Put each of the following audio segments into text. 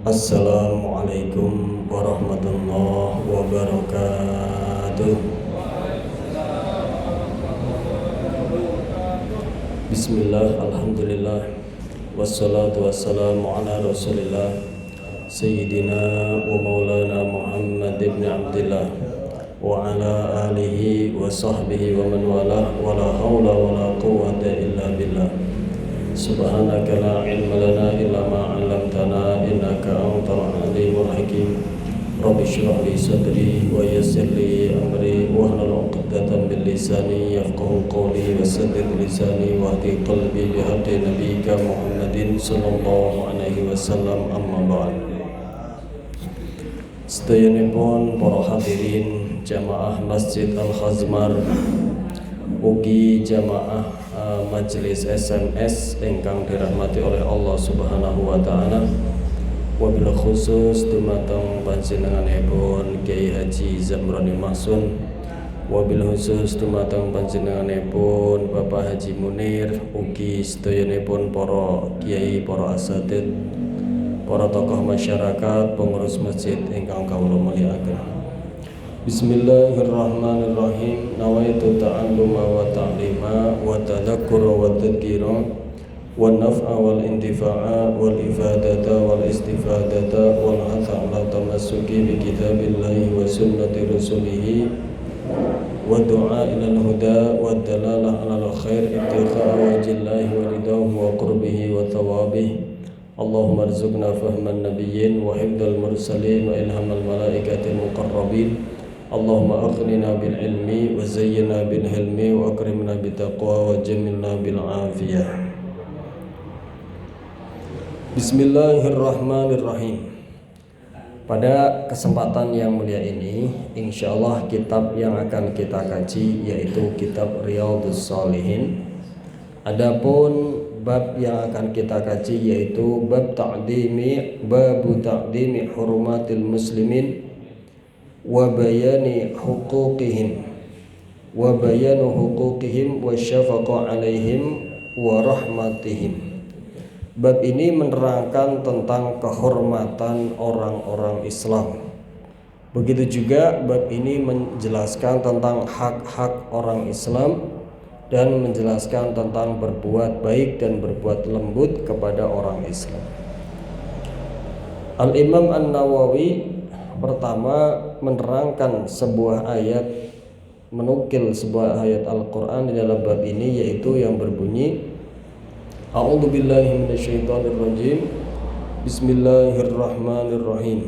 Assalamualaikum warahmatullahi wabarakatuh. Bismillah, alhamdulillah, wassalatu wassalamu ala rasulillah Sayyidina wa maulana Muhammad ibn Abdillah wa ala alihi wa sahbihi wa man walah, wa la hawla wa la quwwata illa billah. Subhanaka la ilma lana illa ma 'allamtana innaka antal alimul hakim. Rabbi shrah li sadri wa yassir li amri wahlul 'uqdatam min lisani yafqahu qawli wa saddid lisani wahdi qalbi bi hadi nabiyyika Muhammadin sallallahu alaihi wasallam. Amma ba'd. Sedayanipun para hadirin jamaah Masjid Al-Khazmar ugi jamaah majelis SMS ingkang dirahmati oleh Allah Subhanahu wa taala. Wabil khusus dumateng panjenenganipun Kiai Haji Zamroni Mahsun, wabil khusus dumateng panjenenganipun Bapak Haji Munir, ugi sedayanipun para kiai, para asatid, para tokoh masyarakat, pengurus masjid ingkang kawula mulyakaken. Bismillahirrahmanirrahim. Nawaitu ta'alluma wa ta'lima wa tadhakkura wa tadhkira wa naf'a wal intifa'a wal ifadata wal istifadata wal hatha ala tamassuki bi kitabillahi wa sunnati rasulihi wa du'a ilal huda wa dalalah ala khair ibtigha'a wajhillahi wa ridahu wa qurbihi wa thawabihi. Allahumma arzuqna fahman nabiyyin wa hifdzal mursalin wa ilhamal malaikatil muqarrabin. Allahumma aghnina bil ilmi wa zayyina bil hilmi wa akrimna bit taqwa wa jamilna bil afiyah. Bismillahirrahmanirrahim. Pada kesempatan yang mulia ini, insyaallah kitab yang akan kita kaji yaitu kitab Riyadhus Shalihin. Adapun bab yang akan kita kaji yaitu babu ta'dimi hurumatil muslimin wa bayani huquqihim wa syafaqa alaihim wa rahmatihim. Bab ini menerangkan tentang kehormatan orang-orang Islam. Begitu juga bab ini menjelaskan tentang hak-hak orang Islam dan menjelaskan tentang berbuat baik dan berbuat lembut kepada orang Islam. Al-Imam An-Nawawi pertama menerangkan sebuah ayat, menukil sebuah ayat Al-Quran di dalam bab ini, yaitu yang berbunyi A'udzu billahi minasyaitonir rajim. Bismillahirrahmanirrahim.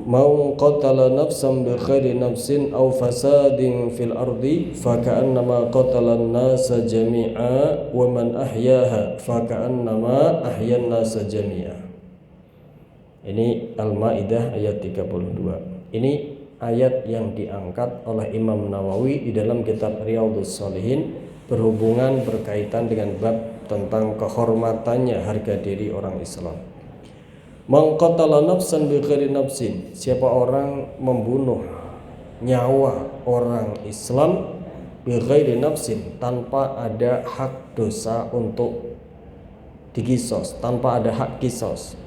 Man qatala nafsan bi ghairi nafsin aw fasadin fil ardi faka'annama qatala an-nasa jami'a wa man ahyaha faka'annama ahyan nasa jami'a. Ini Al-Maidah ayat 32. Ini ayat yang diangkat oleh Imam Nawawi di dalam kitab Riyadhus Shalihin berhubungan berkaitan dengan bab tentang kehormatannya harga diri orang Islam. Man qatala nafsan bi ghairi nafsin, siapa orang membunuh nyawa orang Islam bi ghairi nafsin, tanpa ada hak dosa untuk dikisos, tanpa ada hak kisos.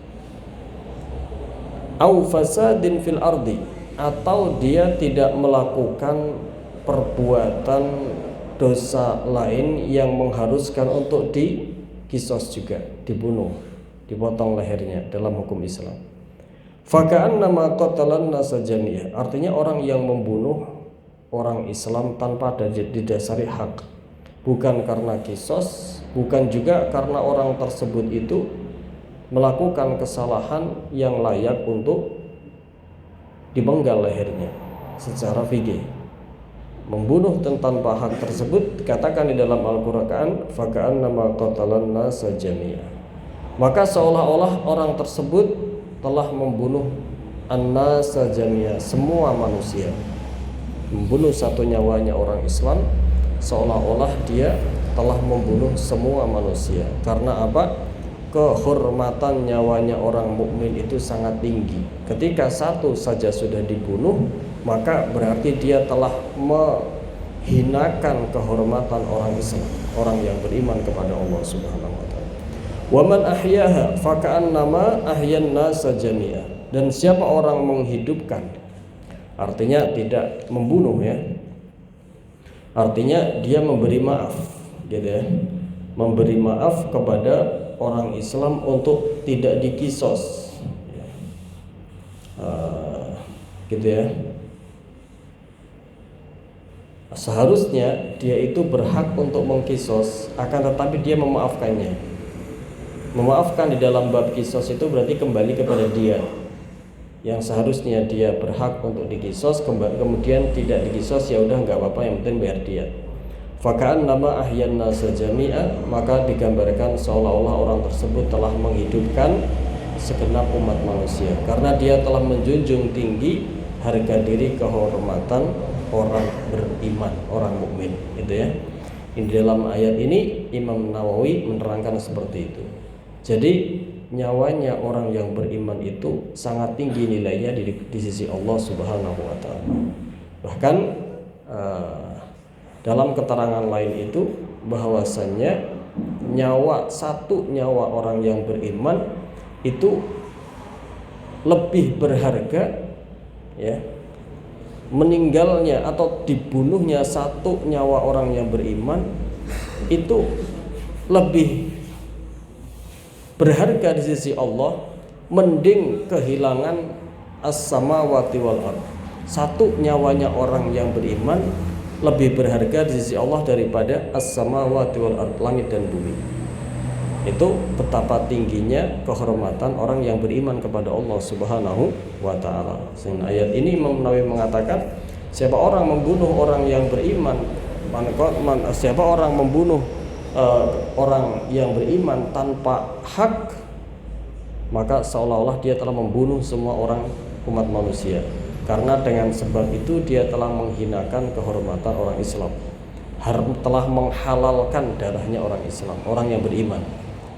Au fasadin fil ardi, atau dia tidak melakukan perbuatan dosa lain yang mengharuskan untuk dikisos juga, dibunuh, dipotong lehernya dalam hukum Islam. Faka'annama qatalan nasa jami'ah, artinya orang yang membunuh orang Islam tanpa didasari hak, bukan karena kisos, bukan juga karena orang tersebut itu melakukan kesalahan yang layak untuk dipenggal lehernya secara fikih. Membunuh tanpa hak tersebut dikatakan di dalam Al-Qur'an faka'annama qatalan nasa jami'ah, maka seolah-olah orang tersebut telah membunuh an-nasa jami'ah, semua manusia. Membunuh satu nyawanya orang Islam seolah-olah dia telah membunuh semua manusia. Karena apa? Kehormatan nyawanya orang mukmin itu sangat tinggi. Ketika satu saja sudah dibunuh, maka berarti dia telah menghinakan kehormatan orang Islam, orang yang beriman kepada Allah Subhanahu wa taala. Wa man ahyaha faka'annama ahyan nasa jami'a. Dan siapa orang menghidupkan, artinya tidak membunuh ya. Artinya dia memberi maaf, gitu ya. Memberi maaf kepada orang Islam untuk tidak dikisos, gitu ya. Seharusnya dia itu berhak untuk mengkisos, akan tetapi dia memaafkannya. Memaafkan di dalam bab kisos itu berarti kembali kepada dia. Yang seharusnya dia berhak untuk dikisos, kemudian tidak dikisos, ya udah nggak apa-apa, yang penting bayar dia. Faka'an nama ahyan nasa jami'a, maka digambarkan seolah-olah orang tersebut telah menghidupkan segenap umat manusia, karena dia telah menjunjung tinggi harga diri kehormatan orang beriman, orang mukmin, gitu ya. Di dalam ayat ini Imam Nawawi menerangkan seperti itu. Jadi nyawanya orang yang beriman itu sangat tinggi nilainya di sisi Allah Subhanahu wa taala. Bahkan dalam keterangan lain itu bahwasannya satu nyawa orang yang beriman itu lebih berharga ya, meninggalnya atau dibunuhnya satu nyawa orang yang beriman itu lebih berharga di sisi Allah, mending kehilangan as-samawati wal ard. Satu nyawanya orang yang beriman lebih berharga di sisi Allah daripada as-samawati wal ard, langit dan bumi. Itu betapa tingginya kehormatan orang yang beriman kepada Allah Subhanahu wa taala. Sehingga ayat ini Imam Nawawi mengatakan, siapa orang membunuh orang yang beriman, siapa orang membunuh orang yang beriman tanpa hak, maka seolah-olah dia telah membunuh semua orang umat manusia, karena dengan sebab itu dia telah menghinakan kehormatan orang Islam, telah menghalalkan darahnya orang Islam, orang yang beriman.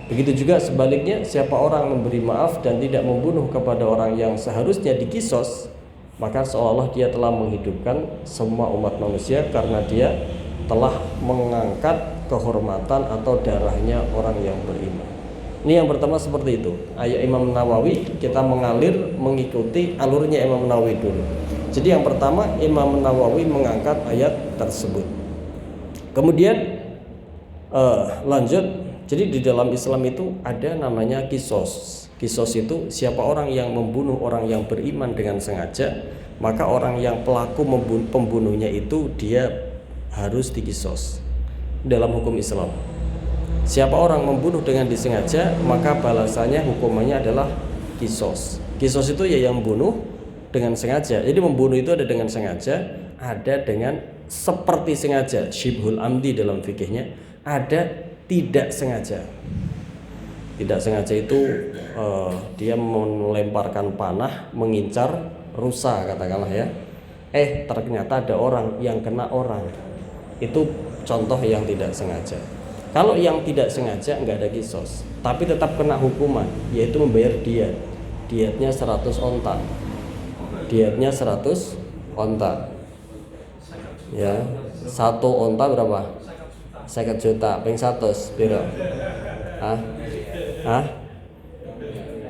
Begitu juga sebaliknya, siapa orang memberi maaf dan tidak membunuh kepada orang yang seharusnya dikisos, maka seolah-olah dia telah menghidupkan semua umat manusia, karena dia telah mengangkat kehormatan atau darahnya orang yang beriman. Ini yang pertama seperti itu. Ayat Imam Nawawi, kita mengalir mengikuti alurnya Imam Nawawi dulu. Jadi yang pertama Imam Nawawi mengangkat ayat tersebut. Kemudian lanjut. Jadi di dalam Islam itu ada namanya kisos. Kisos itu siapa orang yang membunuh orang yang beriman dengan sengaja, maka orang yang pelaku pembunuhnya itu dia harus dikisos dalam hukum Islam. Siapa orang membunuh dengan disengaja, maka balasannya hukumannya adalah kisos. Kisos itu ya yang bunuh dengan sengaja. Jadi membunuh itu ada dengan sengaja, ada dengan seperti sengaja, syibhul amdi dalam fikihnya, ada tidak sengaja. Tidak sengaja itu dia melemparkan panah mengincar rusa katakanlah ya. Ternyata ada orang yang kena orang. Itu contoh yang tidak sengaja. Kalau yang tidak sengaja nggak ada kisos, tapi tetap kena hukuman, yaitu membayar diat. Diatnya 100 onta. Diatnya 100 onta. Ya, satu onta berapa? 50 juta, ping 100 biro.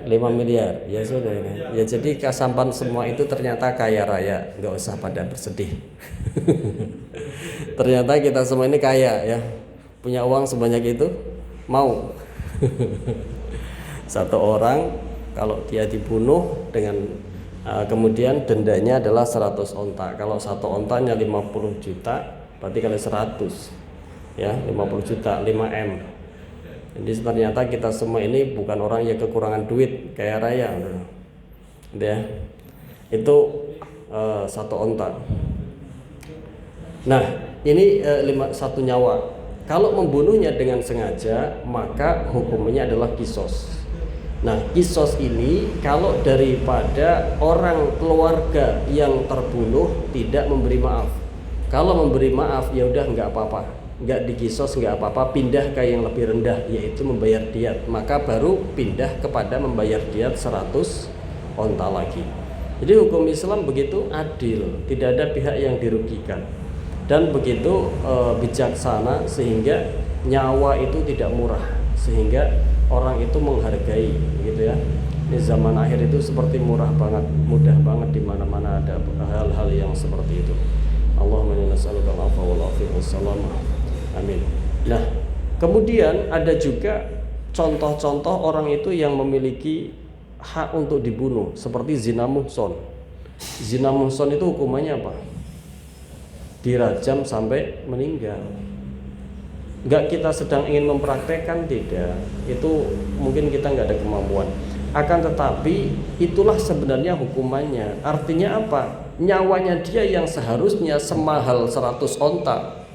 5 miliar. Ya sudah ini. Ya jadi kasampan semua itu ternyata kaya raya, nggak usah pada bersedih. Ternyata kita semua ini kaya ya, punya uang sebanyak itu, mau. Satu orang kalau dia dibunuh dengan kemudian dendanya adalah 100 onta. Kalau satu ontanya 50 juta, berarti kali 100 ya, 50 juta, 5M. Jadi ternyata kita semua ini bukan orang yang kekurangan duit, kaya raya ya. Itu satu onta. Nah, ini satu nyawa. Kalau membunuhnya dengan sengaja, maka hukumnya adalah kisos. Nah, kisos ini kalau daripada orang keluarga yang terbunuh tidak memberi maaf. Kalau memberi maaf ya udah nggak apa-apa, nggak dikisos nggak apa-apa, pindah ke yang lebih rendah yaitu membayar diat. Maka baru pindah kepada membayar diat 100 onta lagi. Jadi hukum Islam begitu adil, tidak ada pihak yang dirugikan. Dan begitu bijaksana sehingga nyawa itu tidak murah, sehingga orang itu menghargai, gitu ya. Di zaman akhir itu seperti mudah banget di mana-mana ada hal-hal yang seperti itu. Allahumma inna nas'aluka al-'afwa wal 'afiyah wassalam. Amin. Nah, kemudian ada juga contoh-contoh orang itu yang memiliki hak untuk dibunuh, seperti zina muhson. Zina muhson itu hukumannya apa? Dirajam sampai meninggal. Enggak kita sedang ingin mempraktekkan, tidak. Itu mungkin kita enggak ada kemampuan. Akan tetapi itulah sebenarnya hukumannya. Artinya apa? Nyawanya dia yang seharusnya semahal 100 onta,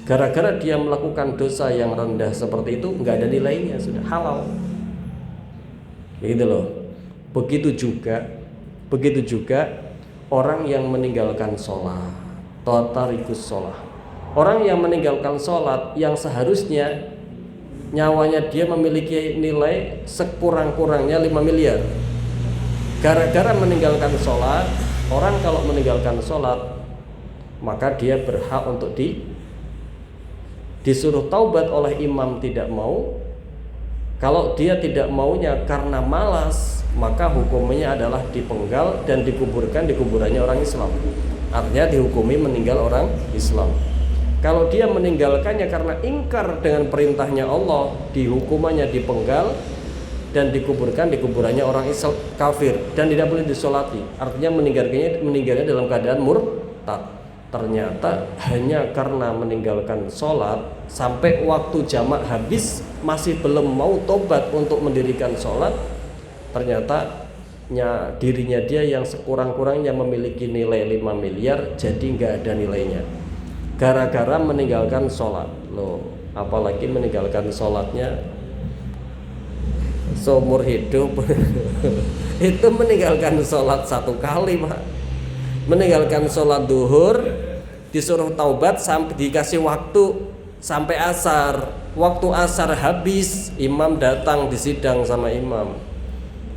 gara-gara dia melakukan dosa yang rendah seperti itu, enggak ada nilainya, sudah halal. Gitu loh. Begitu juga orang yang meninggalkan sholat, tarikus sholat. Orang yang meninggalkan sholat yang seharusnya nyawanya dia memiliki nilai sekurang-kurangnya 5 miliar. Gara-gara meninggalkan sholat, orang kalau meninggalkan sholat maka dia berhak untuk disuruh taubat oleh imam, tidak mau. Kalau dia tidak maunya karena malas, maka hukumnya adalah dipenggal dan dikuburkan di kuburannya orang Islam. Artinya dihukumi meninggal orang Islam. Kalau dia meninggalkannya karena ingkar dengan perintahnya Allah, dihukumannya dipenggal dan dikuburkan di kuburannya orang Islam kafir dan tidak boleh disolati. Artinya meninggalnya dalam keadaan murtad. Ternyata hanya karena meninggalkan sholat sampai waktu jamak habis masih belum mau tobat untuk mendirikan sholat, ternyata dirinya dia yang sekurang-kurangnya memiliki nilai 5 miliar jadi nggak ada nilainya gara-gara meninggalkan sholat loh. Apalagi meninggalkan sholatnya seumur hidup. Itu meninggalkan sholat 1 kali, Pak. Meninggalkan sholat duhur disuruh taubat sampai dikasih waktu sampai asar. Waktu asar habis, imam datang disidang sama imam.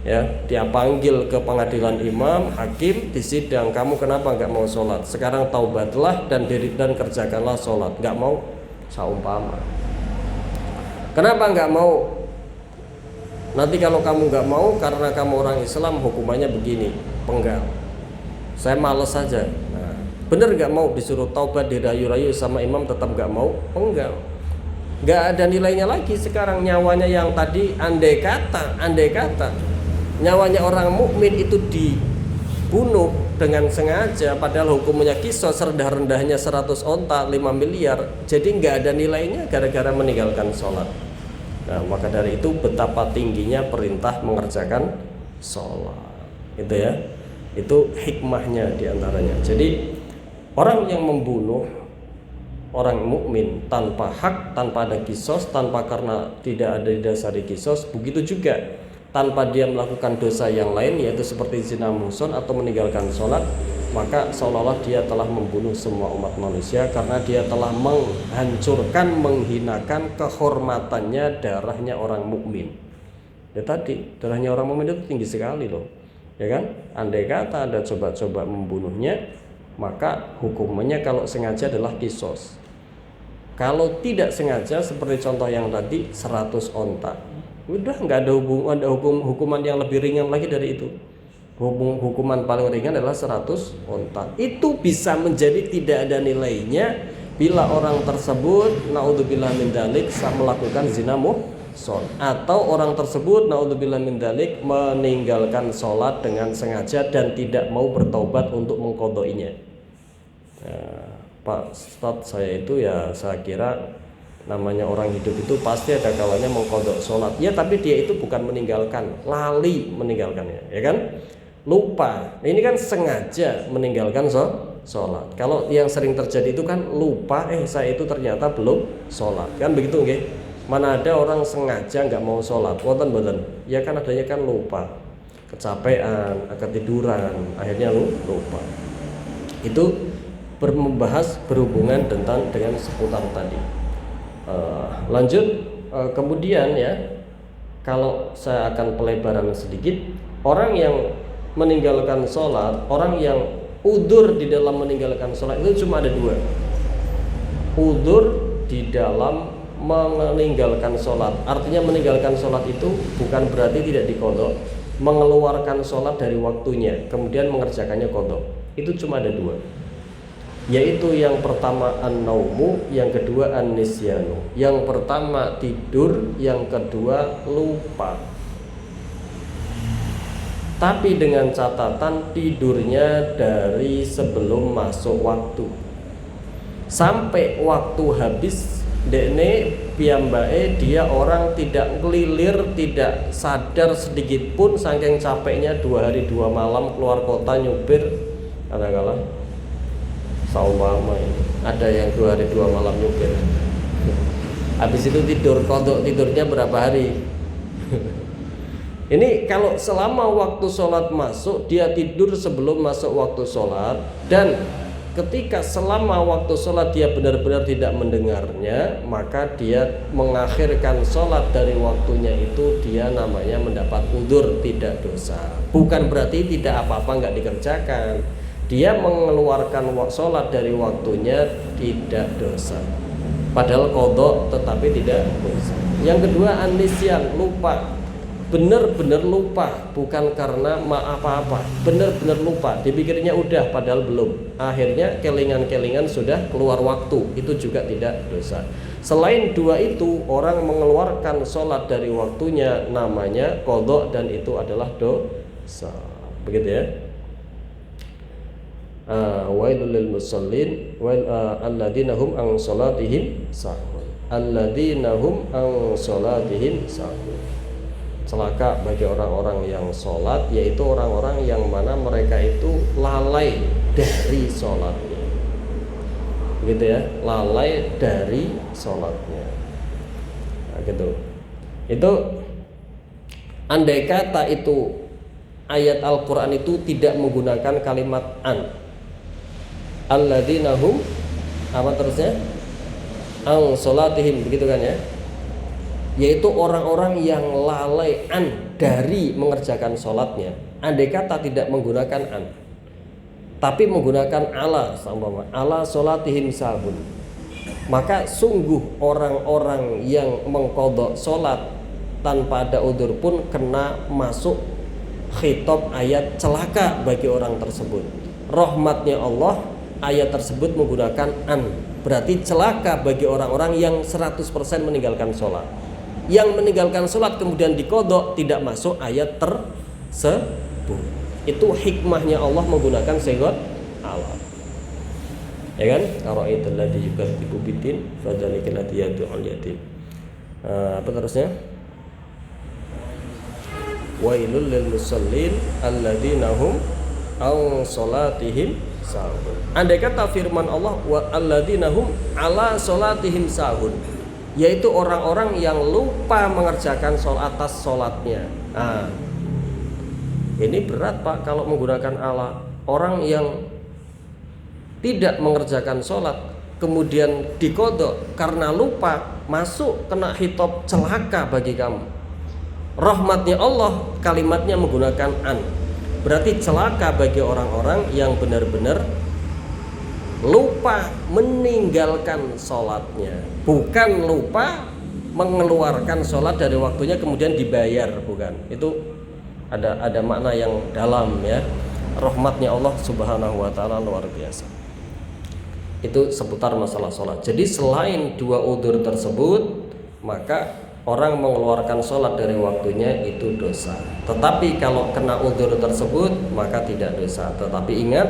Ya, dia panggil ke pengadilan imam, hakim disidang, kamu kenapa nggak mau sholat? Sekarang taubatlah dan kerjakanlah sholat. Nggak mau, saumpama. Kenapa nggak mau? Nanti kalau kamu nggak mau karena kamu orang Islam, hukumannya begini, penggal. Saya males saja. Nah, bener nggak mau, disuruh taubat, dirayu-rayu sama imam tetap nggak mau, penggal. Nggak ada nilainya lagi sekarang nyawanya yang tadi. Andai kata nyawanya orang mukmin itu dibunuh dengan sengaja, padahal hukumnya kisos, rendah-rendahnya 100 onta 5 miliar, jadi nggak ada nilainya gara-gara meninggalkan sholat. Nah, maka dari itu betapa tingginya perintah mengerjakan sholat, itu ya, itu hikmahnya diantaranya. Jadi orang yang membunuh orang mukmin tanpa hak, tanpa ada kisos, tanpa karena tidak ada didasari kisos, begitu juga tanpa dia melakukan dosa yang lain, yaitu seperti zina muhson atau meninggalkan sholat, maka seolah-olah dia telah membunuh semua umat manusia karena dia telah menghancurkan, menghinakan kehormatannya, darahnya orang mukmin. Ya tadi, darahnya orang mukmin itu tinggi sekali loh, ya kan? Andai kata ada coba-coba membunuhnya, maka hukumannya kalau sengaja adalah kisos. Kalau tidak sengaja seperti contoh yang tadi 100 onta. Udah nggak ada hukuman yang lebih ringan lagi dari itu. Hukuman paling ringan adalah 100 onta. Itu bisa menjadi tidak ada nilainya bila orang tersebut naudzubillah min dzalik melakukan zina muhson, atau orang tersebut naudzubillah min dzalik meninggalkan sholat dengan sengaja dan tidak mau bertaubat untuk mengqadainya. Pak Ustadz, saya itu ya saya kira namanya orang hidup itu pasti ada kalanya mengqadha sholat. Ya tapi dia itu bukan meninggalkan, lali meninggalkannya, ya kan? Lupa. Ini kan sengaja meninggalkan sholat. Kalau yang sering terjadi itu kan lupa, saya itu ternyata belum sholat, kan begitu nggih? Mana ada orang sengaja nggak mau sholat, wonten mboten? Ya kan adanya kan lupa, kecapean, ketiduran, akhirnya lupa. Itu membahas berhubungan dengan seputar tadi. Lanjut, kemudian ya, kalau saya akan pelebaran sedikit, orang yang meninggalkan sholat, orang yang udzur di dalam meninggalkan sholat itu cuma ada 2. Udzur di dalam meninggalkan sholat. Artinya meninggalkan sholat itu bukan berarti tidak diqadha, mengeluarkan sholat dari waktunya kemudian mengerjakannya qadha. Itu cuma ada dua, yaitu yang pertama an-naumu, yang kedua an-nisyanu. Yang pertama tidur, yang kedua lupa. Tapi dengan catatan tidurnya dari sebelum masuk waktu. Sampai waktu habis, dekne piyambake dia orang tidak ngelilir, tidak sadar sedikit pun saking capeknya 2 hari 2 malam keluar kota nyupir. Katakanlah saumpama ini ada yang 2 hari 2 malam nyupir. Habis itu tidur, kodok tidurnya berapa hari? Ini kalau selama waktu sholat masuk, dia tidur sebelum masuk waktu sholat, dan ketika selama waktu sholat dia benar-benar tidak mendengarnya, maka dia mengakhirkan sholat dari waktunya, itu dia namanya mendapat udzur, tidak dosa. Bukan berarti tidak apa-apa nggak dikerjakan. Dia mengeluarkan sholat dari waktunya, tidak dosa. Padahal qadha tetapi tidak dosa. Yang kedua an-nisyan, lupa. Benar-benar lupa, bukan karena apa-apa, benar-benar lupa, dipikirnya udah padahal belum. Akhirnya kelingan-kelingan sudah keluar waktu, itu juga tidak dosa. Selain dua itu, orang mengeluarkan sholat dari waktunya namanya qadha, dan itu adalah dosa. Begitu ya. Wailul lil musallin alladzina hum an sholatihim sahun. Alladzina hum an sholatihim sahun. Celaka bagi orang-orang yang sholat, yaitu orang-orang yang mana mereka itu lalai dari sholatnya. Gitu ya, lalai dari sholatnya. Nah, gitu. Itu andai kata itu ayat Al-Quran itu tidak menggunakan kalimat an, alladzina hum apa terusnya, ang sholatihim, begitu kan ya, yaitu orang-orang yang lalai dari mengerjakan sholatnya. Andai kata tidak menggunakan an, tapi menggunakan ala sholatihim sahun, maka sungguh orang-orang yang mengqadha sholat tanpa ada udzur pun kena masuk khitab ayat celaka bagi orang tersebut. Rahmatnya Allah, ayat tersebut menggunakan an, berarti celaka bagi orang-orang yang 100% meninggalkan sholat. Yang meninggalkan sholat kemudian diqadha tidak masuk ayat tersebut. Itu hikmahnya Allah menggunakan sigat alat. Ya kan? Ara'aital ladzi yukadzibu biddin fadzalikal ladzi yad'ul yatim. Apa terusnya? Wailul lil musallin alladzina hum an sholatihim sahun. Andai kata firman Allah wa alladzina hum ala sholatihim sahun, yaitu orang-orang yang lupa mengerjakan sholat atas sholatnya. Nah, ini berat Pak kalau menggunakan ala. Orang yang tidak mengerjakan sholat kemudian diqadha karena lupa, masuk kena khitab celaka bagi kamu. Rahmatnya Allah, kalimatnya menggunakan an, berarti celaka bagi orang-orang yang benar-benar lupa meninggalkan sholatnya, bukan lupa mengeluarkan sholat dari waktunya kemudian dibayar, bukan. Itu ada makna yang dalam ya. Rahmatnya Allah subhanahu wa ta'ala luar biasa. Itu seputar masalah sholat. Jadi selain dua udzur tersebut, maka orang mengeluarkan sholat dari waktunya itu dosa. Tetapi kalau kena udzur tersebut maka tidak dosa. Tetapi ingat,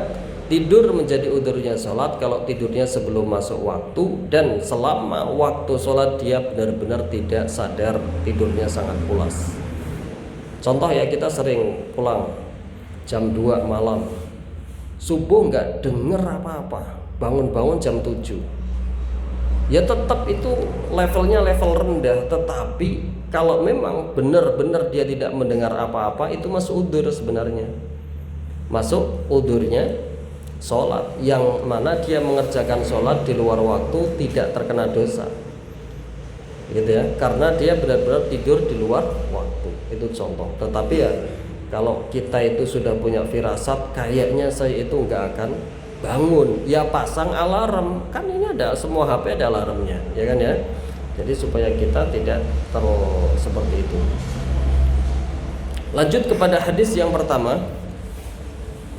tidur menjadi udzurnya sholat kalau tidurnya sebelum masuk waktu, dan selama waktu sholat dia benar-benar tidak sadar, tidurnya sangat pulas. Contoh ya, kita sering pulang jam 2 malam, subuh nggak denger apa-apa, bangun-bangun jam 7. Ya tetap itu levelnya level rendah, tetapi kalau memang benar-benar dia tidak mendengar apa-apa, itu masuk udzur sebenarnya. Masuk udzurnya sholat, yang mana dia mengerjakan sholat di luar waktu tidak terkena dosa, gitu ya, karena dia benar-benar tidur di luar waktu. Itu contoh. Tetapi ya kalau kita itu sudah punya firasat, kayaknya saya itu nggak akan bangun, ya pasang alarm. Kan ini ada, semua HP ada alarmnya, ya kan ya. Jadi supaya kita tidak seperti itu. Lanjut kepada hadis yang pertama.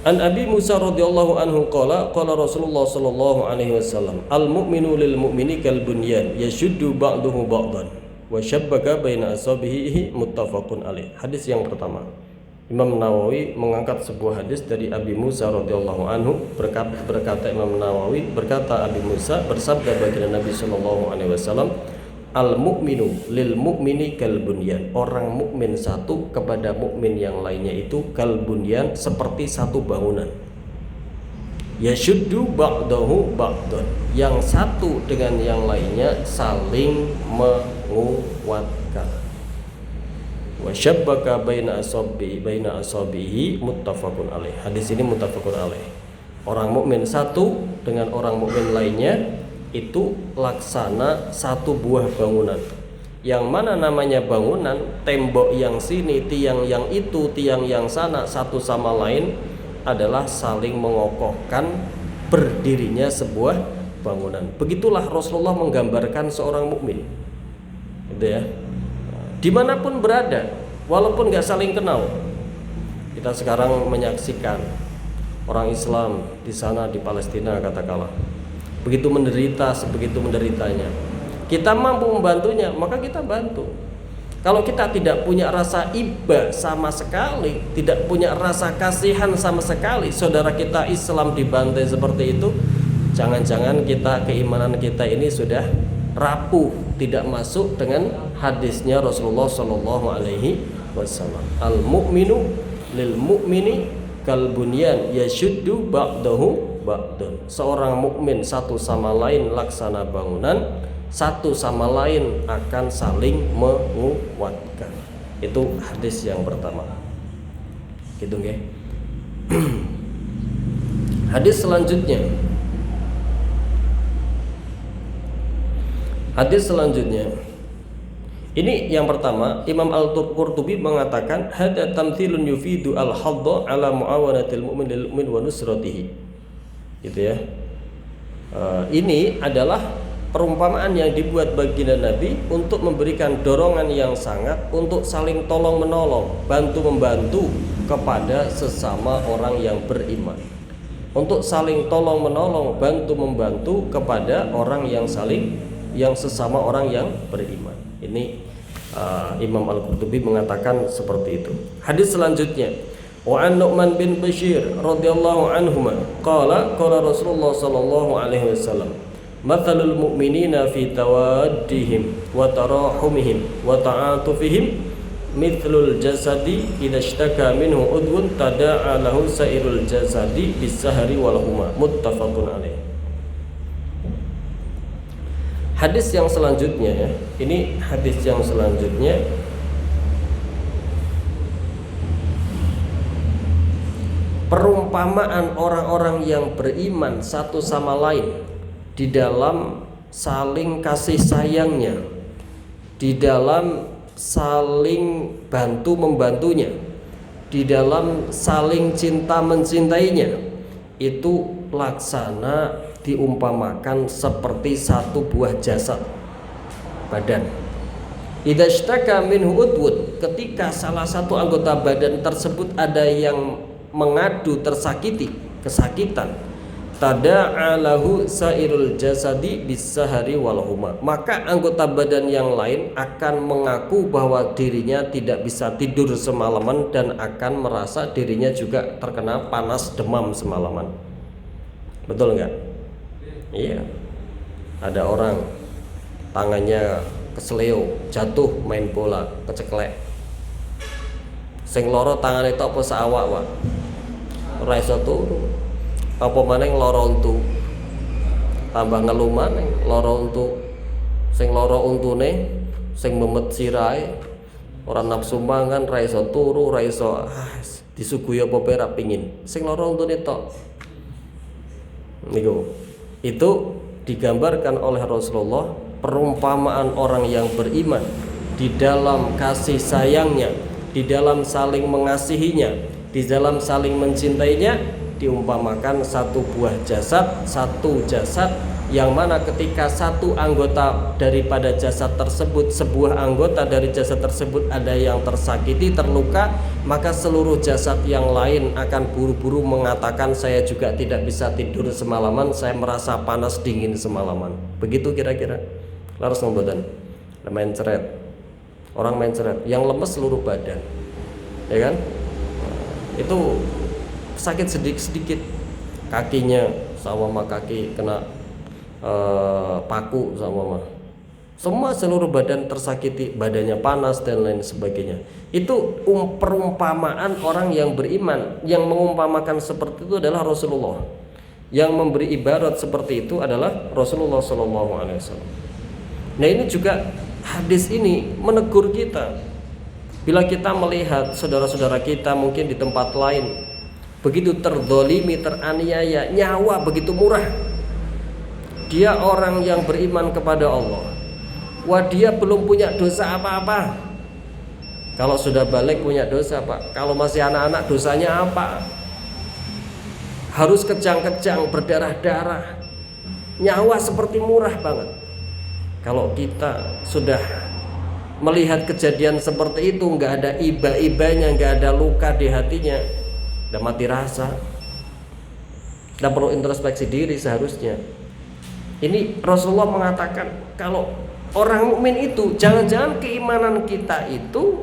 An Abi Musa radhiyallahu anhu qala Rasulullah sallallahu alaihi wasallam al mu'minu lil mu'mini kal bunyan yashuddu ba'dahu ba'dan wa syabbaka baina asabihi muttafaqun alaih. Hadis yang pertama. Imam Nawawi mengangkat sebuah hadis dari Abi Musa radhiyallahu anhu, berkata Imam Nawawi, berkata Abi Musa, bersabda baginda Nabi sallallahu alaihi wasallam, al mu'minu lil mu'mini kal bunyan. Orang mukmin satu kepada mukmin yang lainnya itu kal bunyan, seperti satu bangunan. Yashuddu ba'dahu ba'dan. Yang satu dengan yang lainnya saling menguatkan. Wa syabbaka baina asabihi muttafaqun alaih. Hadis ini muttafaqun alaih. Orang mukmin satu dengan orang mukmin lainnya itu laksana satu buah bangunan. Yang mana namanya bangunan? Tembok yang sini, tiang yang itu, tiang yang sana, satu sama lain adalah saling mengokohkan berdirinya sebuah bangunan. Begitulah Rasulullah menggambarkan seorang mukmin. Gitu ya. Dimanapun berada, walaupun nggak saling kenal. Kita sekarang menyaksikan orang Islam di sana di Palestina katakanlah, begitu menderita, sebegitu menderitanya. Kita mampu membantunya, maka kita bantu. Kalau kita tidak punya rasa iba sama sekali, tidak punya rasa kasihan sama sekali, saudara kita Islam dibantai seperti itu, jangan-jangan keimanan kita ini sudah rapuh, tidak masuk dengan hadisnya Rasulullah Shallallahu Alaihi Wasallam. Al mu'minu lil mu'mini kal bunyan yashuddu ba'dahu ba'dan. Seorang mukmin satu sama lain laksana bangunan, satu sama lain akan saling menguatkan. Itu hadis yang pertama. Gitu nggih. Hadis selanjutnya. Hadis selanjutnya. Ini yang pertama, Imam Al-Qurtubi mengatakan hadza tamtsilun yufidu al-hadda ala muawanatil mu'min lil mu'min wa nusratihi. Gitu ya. Ini adalah perumpamaan yang dibuat baginda Nabi untuk memberikan dorongan yang sangat untuk saling tolong menolong, bantu membantu kepada sesama orang yang beriman. Untuk saling tolong menolong, bantu membantu kepada orang yang sesama orang yang beriman. Ini Imam Al-Qurtubi mengatakan seperti itu. Hadis selanjutnya, wa an Nu'man bin Bashir radhiyallahu anhuma qala Rasulullah sallallahu alaihi wasallam, mathalul mu'minina fi tawaddihim wa tarahumihim wa ta'atufihim mithlul jasadi idza ishtaka minhu udwun tada'a lahu sairul jasadi bis-sahri wal huma. Muttafaqun alaih. Hadis yang selanjutnya ya. Ini hadis yang selanjutnya perumpamaan orang-orang yang beriman satu sama lain di dalam saling kasih sayangnya, di dalam saling bantu membantunya, di dalam saling cinta mencintainya, itu laksana diumpamakan seperti satu buah jasad badan. Idza ishtaka minhu udwun, ketika salah satu anggota badan tersebut ada yang mengadu tersakiti, kesakitan, tada'a lahu sairul jasadi bis-sahari wal huma, maka anggota badan yang lain akan mengaku bahwa dirinya tidak bisa tidur semalaman dan akan merasa dirinya juga terkena panas demam semalaman. Betul enggak? Iya. Ada orang tangannya kesleo, jatuh main bola, keceklek. Sing loro tangane tok apa saawak, Pak. Ora iso turu. Apa maneh lara untu. Tambah ngelu maneh lara untu. Sing lara untune, sing memet sirahe, ora nafsu mangan, ra iso turu, ra iso disuguhi apa ora pengin. Sing lara untune tok. Niku. Itu digambarkan oleh Rasulullah perumpamaan orang yang beriman di dalam kasih sayangnya, di dalam saling mengasihinya, di dalam saling mencintainya, diumpamakan satu buah jasad, satu jasad yang mana ketika satu anggota daripada jasad tersebut, sebuah anggota dari jasad tersebut ada yang tersakiti, terluka, maka seluruh jasad yang lain akan buru-buru mengatakan saya juga tidak bisa tidur semalaman, saya merasa panas dingin semalaman. Begitu kira-kira. Laras ngobotan. Main ceret. Orang main ceret, yang lemes seluruh badan. Ya kan? Itu sakit sedikit-sedikit. Kakinya sama kaki kena paku sama semua, seluruh badan tersakiti, badannya panas dan lain sebagainya. Itu perumpamaan orang yang beriman. Yang mengumpamakan seperti itu adalah Rasulullah. Yang memberi ibarat seperti itu adalah Rasulullah SAW. Nah, ini juga hadis ini menegur kita. Bila kita melihat saudara-saudara kita mungkin di tempat lain begitu terdolimi, teraniaya, nyawa begitu murah, dia orang yang beriman kepada Allah, wah dia belum punya dosa apa-apa. Kalau sudah balik punya dosa Pak, kalau masih anak-anak dosanya apa? Harus kejang-kejang, berdarah-darah, nyawa seperti murah banget. Kalau kita sudah melihat kejadian seperti itu, nggak ada iba-ibanya, nggak ada luka di hatinya, udah mati rasa. Kita perlu introspeksi diri seharusnya. Ini Rasulullah mengatakan kalau orang mukmin itu jangan-jangan keimanan kita itu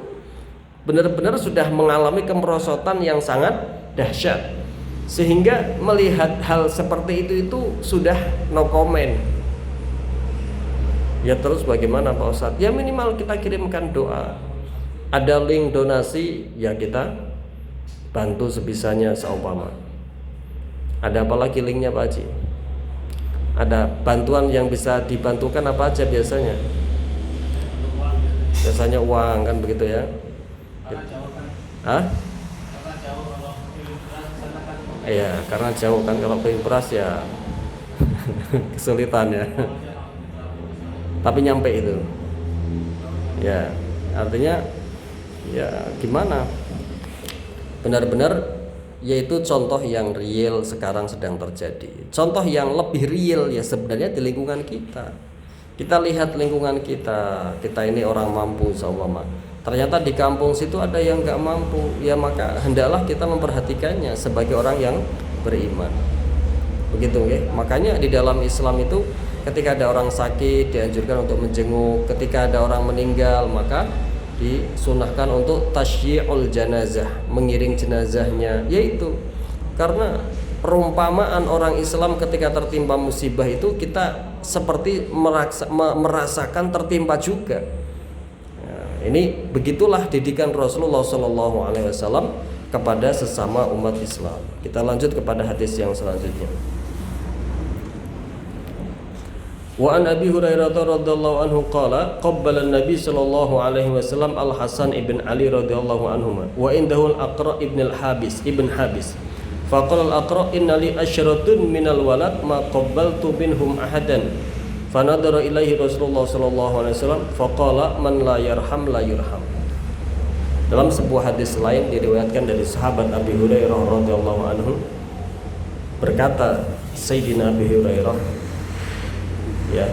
benar-benar sudah mengalami kemerosotan yang sangat dahsyat, sehingga melihat hal seperti itu sudah no comment. Ya terus bagaimana Pak Ustadz? Ya minimal kita kirimkan doa. Ada link donasi, ya kita bantu sebisanya seumpama. Ada apa lagi linknya Pak Haji? Ada bantuan yang bisa dibantukan apa aja biasanya? Biasanya uang kan begitu ya? Hah? Iya, karena jauh kan, kalau kirim beras ya kesulitan ya. Tapi nyampe itu. Ya, artinya ya gimana? Benar-benar yaitu contoh yang real sekarang sedang terjadi. Contoh yang lebih real ya sebenarnya di lingkungan kita. Kita lihat lingkungan kita ini orang mampu seumpama. Ternyata di kampung situ ada yang nggak mampu, ya maka hendaklah kita memperhatikannya sebagai orang yang beriman. Begitu ya. Makanya di dalam Islam itu ketika ada orang sakit dianjurkan untuk menjenguk, ketika ada orang meninggal maka disunahkan untuk tasyi'ul janazah, mengiring jenazahnya, yaitu karena perumpamaan orang Islam ketika tertimpa musibah itu kita seperti merasakan tertimpa juga. Nah, ini begitulah didikan Rasulullah SAW kepada sesama umat Islam. Kita lanjut kepada hadis yang selanjutnya. Wa an Abi Hurairah radhiyallahu anhu qala qabbala an-nabi sallallahu alaihi wasallam al-Hasan ibn Ali radhiyallahu anhuma wa indahu al-Aqra ibn al-Habis ibn Habis faqala al-Aqra inna li ashratun minal walad ma qabbaltu minhum ahadan fanadara ilaihi Rasulullah sallallahu alaihi wasallam faqala man la yarham la yurham. Dalam sebuah hadis lain diriwayatkan dari sahabat Abi Hurairah radhiyallahu anhu, berkata Sayyidina Abi Hurairah, ya,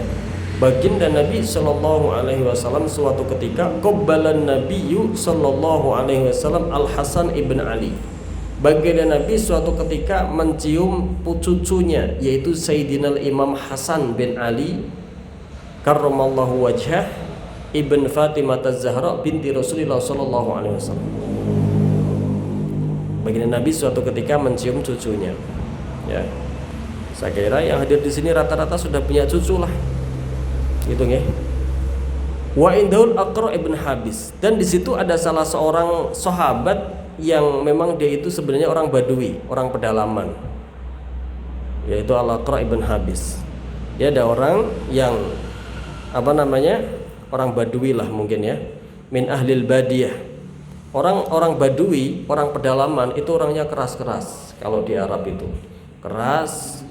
baginda Nabi sallallahu alaihi wasallam suatu ketika qabbalan Nabiyyu sallallahu alaihi wasallam Al-Hasan ibn Ali. Baginda Nabi suatu ketika mencium cucunya yaitu Sayyidina Imam Hasan bin Ali karramallahu wajhah ibn Fatimah Az-Zahra binti Rasulullah sallallahu alaihi wasallam. Baginda Nabi suatu ketika mencium cucunya. Ya. Saya kira yang hadir di sini rata-rata sudah punya cucu lah, gitu ya. Wa indahul Aqra ibn Habis, dan di situ ada salah seorang sahabat yang memang dia itu sebenarnya orang Badui, orang pedalaman, yaitu Al-Aqra ibn Habis. Dia ada orang yang orang Badui lah mungkin ya, min ahlil badiyah. Orang Badui, orang pedalaman itu orangnya keras-keras. Kalau di Arab itu keras,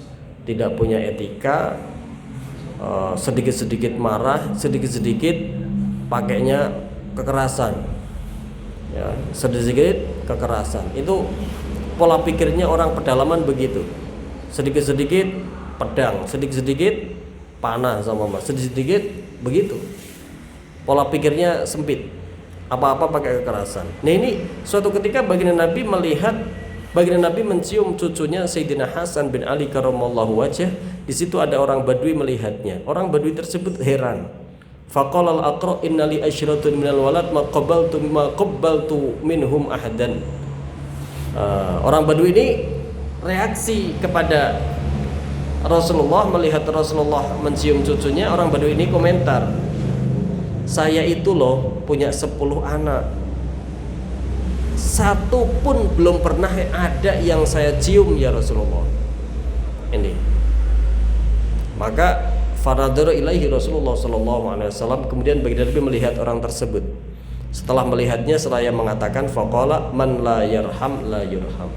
tidak punya etika, sedikit-sedikit marah, sedikit-sedikit pakainya kekerasan, ya, sedikit kekerasan. Itu pola pikirnya orang pedalaman begitu, sedikit-sedikit pedang, sedikit-sedikit panah sama emas, sedikit begitu. Pola pikirnya sempit, apa-apa pakai kekerasan. Nah ini suatu ketika baginda Nabi mencium cucunya Sayyidina Hasan bin Ali karramallahu wajhah. Di situ ada orang Badui melihatnya. Orang Badui tersebut heran. Faqala al-Aqra' inna li asyratun minal walad ma qabbaltu minhum ahadan. Orang Badui ini reaksi kepada Rasulullah, melihat Rasulullah mencium cucunya. Orang Badui ini komentar, saya itu loh punya 10 anak, satu pun belum pernah ada yang saya cium ya Rasulullah. Ini maka faradara ilaihi Rasulullah sallallahu alaihi wasallam, kemudian baginda Nabi melihat orang tersebut. Setelah melihatnya seraya mengatakan, faqala man la yarham la yurham,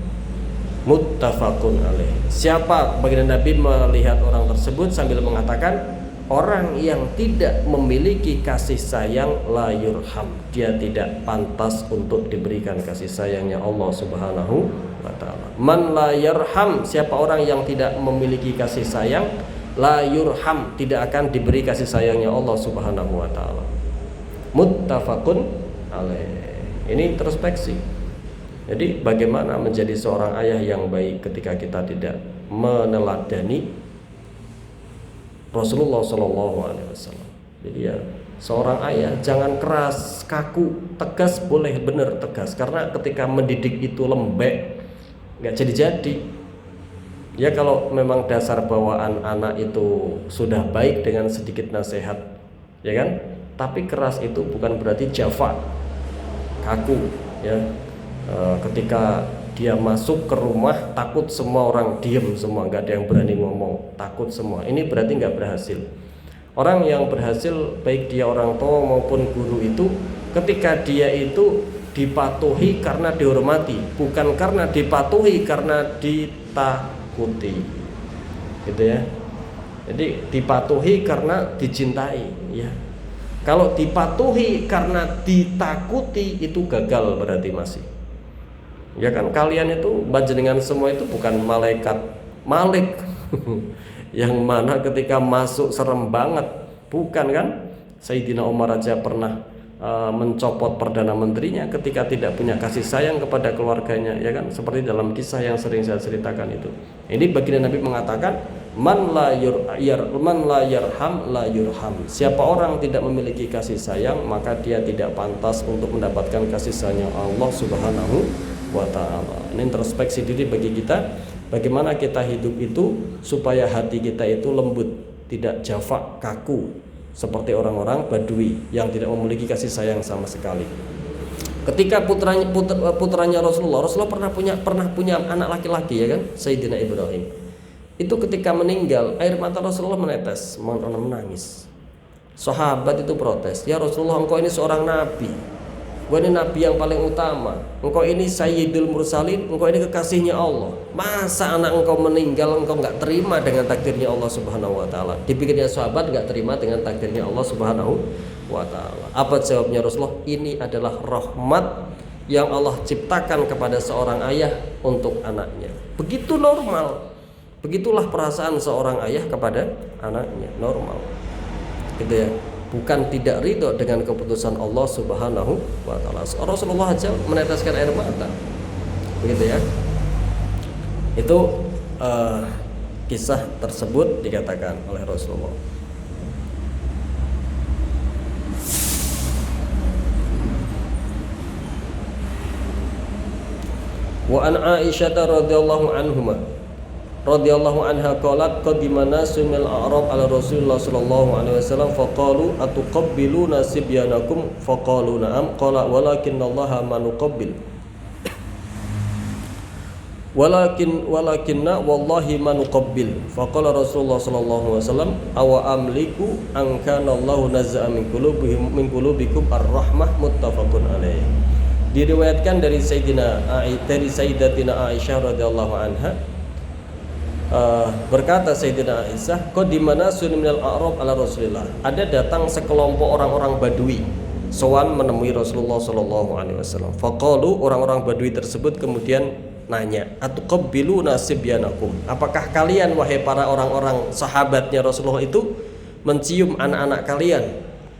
muttafaqun alaih. Siapa, baginda Nabi melihat orang tersebut sambil mengatakan, orang yang tidak memiliki kasih sayang la yurham, dia tidak pantas untuk diberikan kasih sayangnya Allah Subhanahu wa taala. Man la yarham, siapa orang yang tidak memiliki kasih sayang, la yurham, tidak akan diberi kasih sayangnya Allah Subhanahu wa taala. Muttafaqun alaih. Ini introspeksi. Jadi bagaimana menjadi seorang ayah yang baik ketika kita tidak meneladani Rasulullah Shallallahu Alaihi Wasallam. Jadi ya seorang ayah jangan keras, kaku, tegas boleh, benar tegas, karena ketika mendidik itu lembek nggak jadi-jadi. Ya kalau memang dasar bawaan anak itu sudah baik dengan sedikit nasihat, ya kan? Tapi keras itu bukan berarti jafa, kaku, ya. Ketika dia masuk ke rumah takut semua orang diem semua, nggak ada yang berani ngomong, takut semua. Ini berarti nggak berhasil. Orang yang berhasil, baik dia orang tua maupun guru itu, ketika dia itu dipatuhi karena dihormati, bukan karena dipatuhi karena ditakuti, gitu ya. Jadi dipatuhi karena dicintai, ya. Kalau dipatuhi karena ditakuti itu gagal berarti masih. Ya kan, kalian itu panjenengan semua itu bukan malaikat Malik yang mana ketika masuk serem banget, bukan kan? Sayyidina Umar aja pernah mencopot perdana menterinya ketika tidak punya kasih sayang kepada keluarganya, ya kan? Seperti dalam kisah yang sering saya ceritakan itu. Ini baginda Nabi mengatakan, man la yarham la yurham. Siapa orang tidak memiliki kasih sayang, maka dia tidak pantas untuk mendapatkan kasih sayang Allah Subhanahu wa ta'ala. Ini introspeksi diri bagi kita, bagaimana kita hidup itu supaya hati kita itu lembut, tidak jafak, kaku seperti orang-orang Badui yang tidak memiliki kasih sayang sama sekali. Ketika putranya Rasulullah pernah punya anak laki-laki, ya kan, Sayyidina Ibrahim. Itu ketika meninggal, air mata Rasulullah menetes, menangis. Sahabat itu protes, ya Rasulullah, engkau ini seorang nabi, engkau ini nabi yang paling utama, engkau ini Sayyidul Mursalin, engkau ini kekasihnya Allah. Masa anak engkau meninggal engkau nggak terima dengan takdirnya Allah Subhanahu wa taala? Dipikirnya sahabat nggak terima dengan takdirnya Allah Subhanahu wa taala. Apa jawabnya Rasulullah? Ini adalah rahmat yang Allah ciptakan kepada seorang ayah untuk anaknya. Begitu normal. Begitulah perasaan seorang ayah kepada anaknya, normal. Gitu ya. Bukan tidak ridho dengan keputusan Allah Subhanahu wa taala. Rasulullah aja meneteskan air mata. Begitu ya. Itu kisah tersebut dikatakan oleh Rasulullah. Wa an Aisyah radhiyallahu anha qalat qadima nasun minal a'rab ala Rasulillah sallallahu alaihi wasallam faqalu atuqabbiluna sibyanakum faqalu na'am qala walakinallaha manuqabbil walakinna wallahi manuqabbil faqala Rasulullah sallallahu alaihi wasallam awa amliku an kana Allahu nazza'a min qulubikum ar-rahmah muttafaqun alaih. Diriwayatkan dari Sayyidatina Aisyah radhiyallahu anha, berkata Sayyidina Aisyah, qadimana sunni minal a'rab ala Rasulillah. Ada datang sekelompok orang-orang Badui sowan menemui Rasulullah sallallahu alaihi wasallam. Faqalu, orang-orang Badui tersebut kemudian nanya, atuqabbiluna sibyanakum? Apakah kalian wahai para orang-orang sahabatnya Rasulullah itu mencium anak-anak kalian?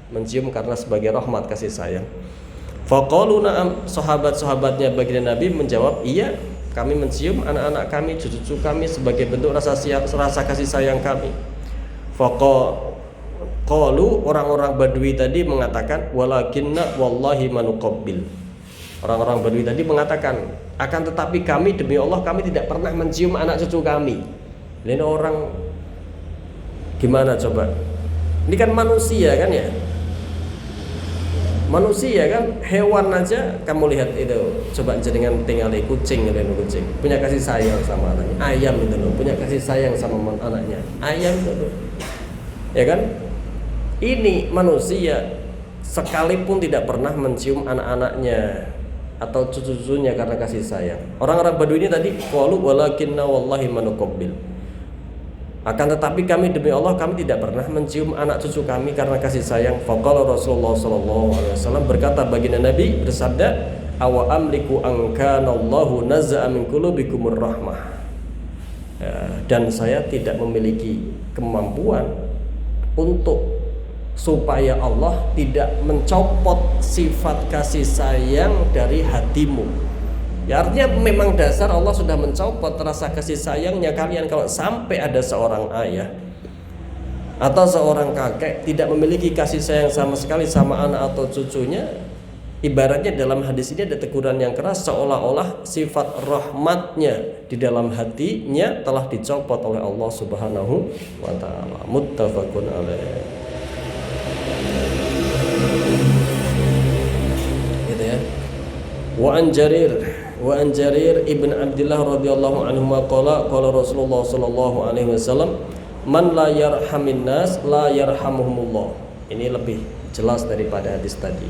Mencium karena sebagai rahmat kasih sayang. Faqalu na'am, sahabat-sahabatnya baginda Nabi menjawab, iya, kami mencium anak-anak kami, cucu-cucu kami sebagai bentuk rasa kasih sayang kami. Faqalu, orang-orang Badui tadi mengatakan, walakinna wallahi manuqabbil. Orang-orang Badui tadi mengatakan, akan tetapi kami demi Allah kami tidak pernah mencium anak cucu kami. Ini orang gimana coba? Ini kan manusia kan ya? Manusia kan, hewan aja kamu lihat itu, coba jenengan tinggali kucing, punya kasih sayang sama anaknya. Ayam itu loh, punya kasih sayang sama anaknya. Ayam itu loh, ya kan? Ini manusia sekalipun tidak pernah mencium anak-anaknya atau cucu-cucunya karena kasih sayang. Orang-orang Badui ini tadi qalu walakinna wallahi manuqabbil. Akan tetapi kami demi Allah kami tidak pernah mencium anak cucu kami karena kasih sayang. Faqala Rasulullah sallallahu alaihi wasallam, berkata baginda Nabi bersabda, awa amliku an kana Allahu nazza'a min qulubikumur rahmah. Dan saya tidak memiliki kemampuan untuk supaya Allah tidak mencopot sifat kasih sayang dari hatimu. Ya, artinya memang dasar Allah sudah mencopot rasa kasih sayangnya kalian. Kalau sampai ada seorang ayah atau seorang kakek tidak memiliki kasih sayang sama sekali sama anak atau cucunya, ibaratnya dalam hadis ini ada teguran yang keras, seolah-olah sifat rahmatnya di dalam hatinya telah dicopot oleh Allah Subhanahu wa ta'ala. Muttafaqun alaih. Gitu ya. Wa an Jarir ibn Abdullah radhiyallahu anhu qala Rasulullah sallallahu alaihi wasallam, man la yarhamin nas la yarhamuhumullah. Ini lebih jelas daripada hadis tadi.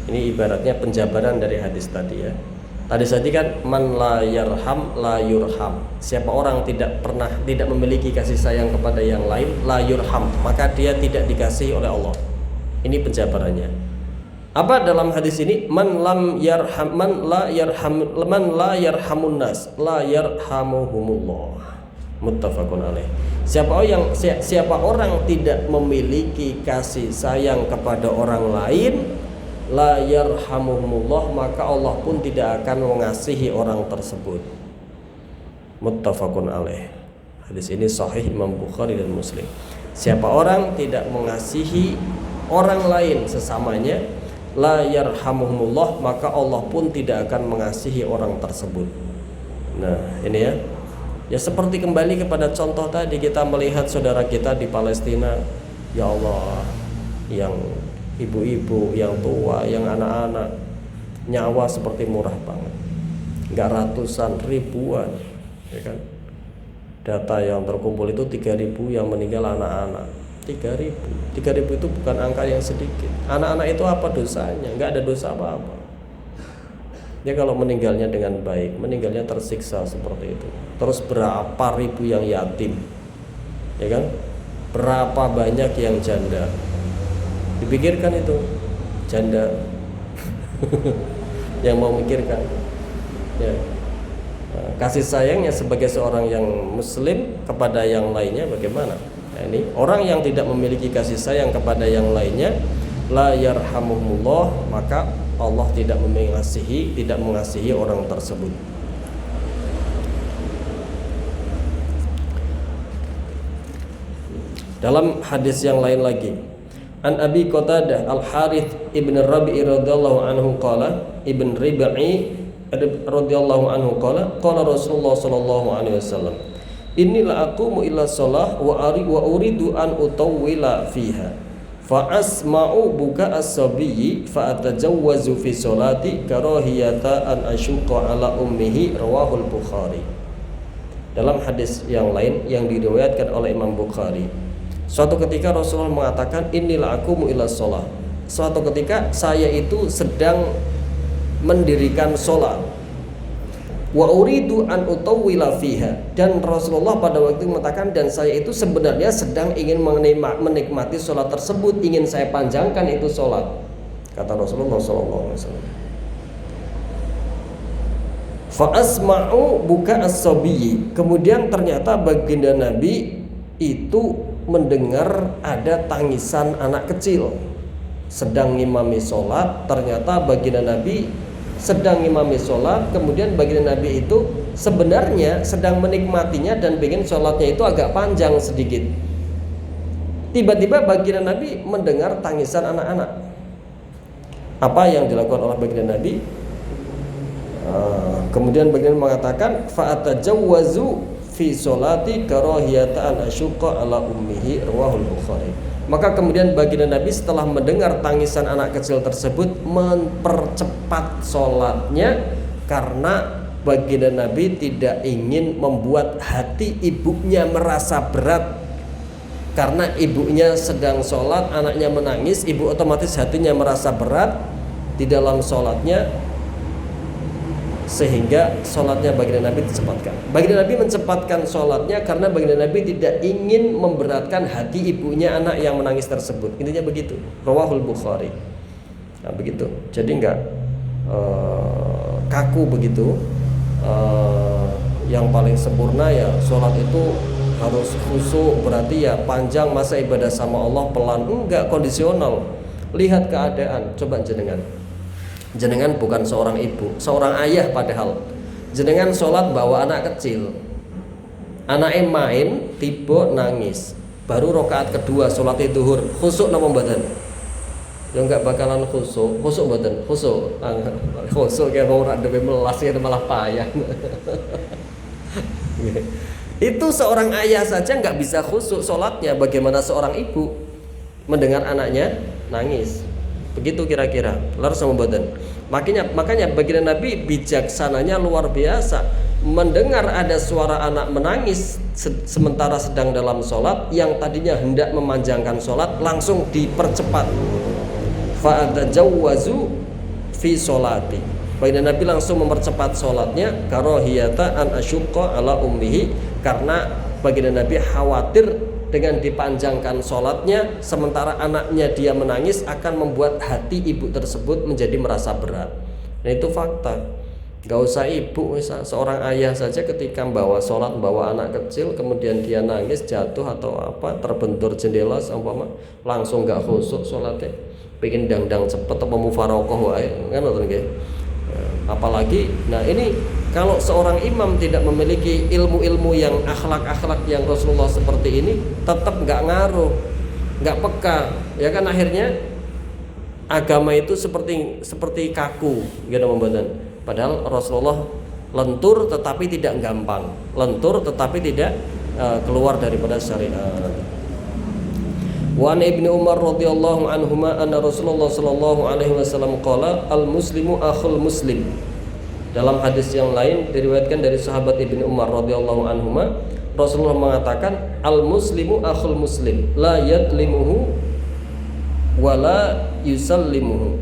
Ini ibaratnya penjabaran dari hadis tadi ya. Tadi kan man la yarham la yurham. Siapa orang tidak memiliki kasih sayang kepada yang lain, la yurham, maka dia tidak dikasihi oleh Allah. Ini penjabarannya. Apa dalam hadis ini? Man la yarhamun nas la yarhamuhumullah. Muttafaqun alaih. Siapa orang tidak memiliki kasih sayang kepada orang lain, la yarhamuhumullah, maka Allah pun tidak akan mengasihi orang tersebut. Muttafaqun alaih. Hadis ini sahih Imam Bukhari dan Muslim. Siapa orang tidak mengasihi orang lain sesamanya, la yarhamuhumullah, maka Allah pun tidak akan mengasihi orang tersebut. Nah, ini ya. Ya seperti kembali kepada contoh tadi, kita melihat saudara kita di Palestina, ya Allah, yang ibu-ibu, yang tua, yang anak-anak, nyawa seperti murah banget. Enggak ratusan, ribuan, ya kan? Data yang terkumpul itu 3.000 yang meninggal anak-anak. 3.000 itu bukan angka yang sedikit. Anak-anak itu apa dosanya? Enggak ada dosa apa-apa. Ya kalau meninggalnya dengan baik, meninggalnya tersiksa seperti itu. Terus berapa ribu yang yatim, ya kan? Berapa banyak yang janda? Dipikirkan itu janda yang mau mikirkan. Ya. Kasih sayangnya sebagai seorang yang muslim kepada yang lainnya bagaimana? Nah, ini orang yang tidak memiliki kasih sayang kepada yang lainnya, la yarhamuhumullah, maka Allah tidak mengasihi orang tersebut. Dalam hadis yang lain lagi, an Abi Qatadah Al-Harith ibn Rabi'i radhiyallahu anhu qala, ibn Rabi'i radhiyallahu anhu qala Rasulullah sallallahu alaihi wasallam, inilah aqumu ila shalah wa uridu an utawwila fiha fa asma'u buka as-sabiyyi fa atajawwazu fi sholati karahiyata an asyqa ala ummihi, rawahul Bukhari. Dalam hadis yang lain yang diriwayatkan oleh Imam Bukhari, suatu ketika Rasulullah mengatakan, inilah aqumu ila shalah. Suatu ketika saya itu sedang mendirikan sholat, wa uridu an utawwila fiha, dan Rasulullah pada waktu itu mengatakan, dan saya itu sebenarnya sedang ingin menikmati sholat tersebut, ingin saya panjangkan itu sholat, kata Rasulullah SAW. Fa asma'u buka as-sabiyyi, kemudian ternyata baginda Nabi itu mendengar ada tangisan anak kecil sedang ngimami sholat. Ternyata baginda Nabi sedang ngimami sholat, kemudian baginda Nabi itu sebenarnya sedang menikmatinya dan bikin sholatnya itu agak panjang sedikit. Tiba-tiba baginda Nabi mendengar tangisan anak-anak. Apa yang dilakukan oleh baginda Nabi? Kemudian baginda mengatakan fa'atajawwazu fi sholati karahiyata an asyqa ala ummihi, rawahul Bukhari. Maka kemudian baginda Nabi setelah mendengar tangisan anak kecil tersebut mempercepat sholatnya karena baginda Nabi tidak ingin membuat hati ibunya merasa berat. Karena ibunya sedang sholat, anaknya menangis, ibu otomatis hatinya merasa berat di dalam sholatnya, sehingga sholatnya baginda Nabi dicepatkan. Baginda Nabi mencepatkan sholatnya karena baginda Nabi tidak ingin memberatkan hati ibunya anak yang menangis tersebut. Intinya begitu. Rawahul Bukhari. Nah, begitu. Jadi enggak kaku begitu. Yang paling sempurna ya sholat itu harus khusyuk, berarti ya panjang masa ibadah sama Allah, pelan. Enggak, kondisional. Lihat keadaan. Coba jenengan bukan seorang ibu, seorang ayah padahal. Jenengan sholat bawa anak kecil, anaknya main, tiba nangis. Baru rakaat kedua sholat duhur, khusyuk napa mboten? Ya enggak bakalan khusyuk mboten? Khusyuk kayak mau ora dhewe melas ya malah payah. Itu seorang ayah saja nggak bisa khusyuk sholatnya, bagaimana seorang ibu mendengar anaknya nangis? Begitu kira-kira. Lalu sama badan. Makanya baginda Nabi bijaksananya luar biasa. Mendengar ada suara anak menangis sementara sedang dalam sholat, yang tadinya hendak memanjangkan sholat langsung dipercepat. Fa'adajawwazu fi sholati. Baginda Nabi langsung mempercepat sholatnya karahiyata an asyqa ala ummihi, karena baginda Nabi khawatir dengan dipanjangkan sholatnya sementara anaknya dia menangis akan membuat hati ibu tersebut menjadi merasa berat. Nah, itu fakta. Gak usah ibu, seorang ayah saja ketika bawa sholat, bawa anak kecil, kemudian dia nangis, jatuh atau apa, terbentur jendela umpama, langsung gak khusyuk sholatnya, pengen dangdang cepet apa mufarokoh wae, kan nggih. Apalagi, nah ini kalau seorang imam tidak memiliki ilmu-ilmu yang akhlak-akhlak yang Rasulullah seperti ini, tetap nggak ngaruh, nggak peka, ya kan, akhirnya agama itu seperti kaku, gitu membadan. Padahal Rasulullah lentur tetapi tidak gampang, lentur tetapi tidak keluar daripada syariat. Wa an Ibnu Umar radhiyallahu anhuma anna Rasulullah sallallahu alaihi wasallam qala al-muslimu akhul muslim. Dalam hadis yang lain diriwayatkan dari sahabat Ibnu Umar radhiyallahu anhuma, Rasulullah mengatakan al-muslimu akhul muslim, la yadlimuhu wa la yusallimuhu.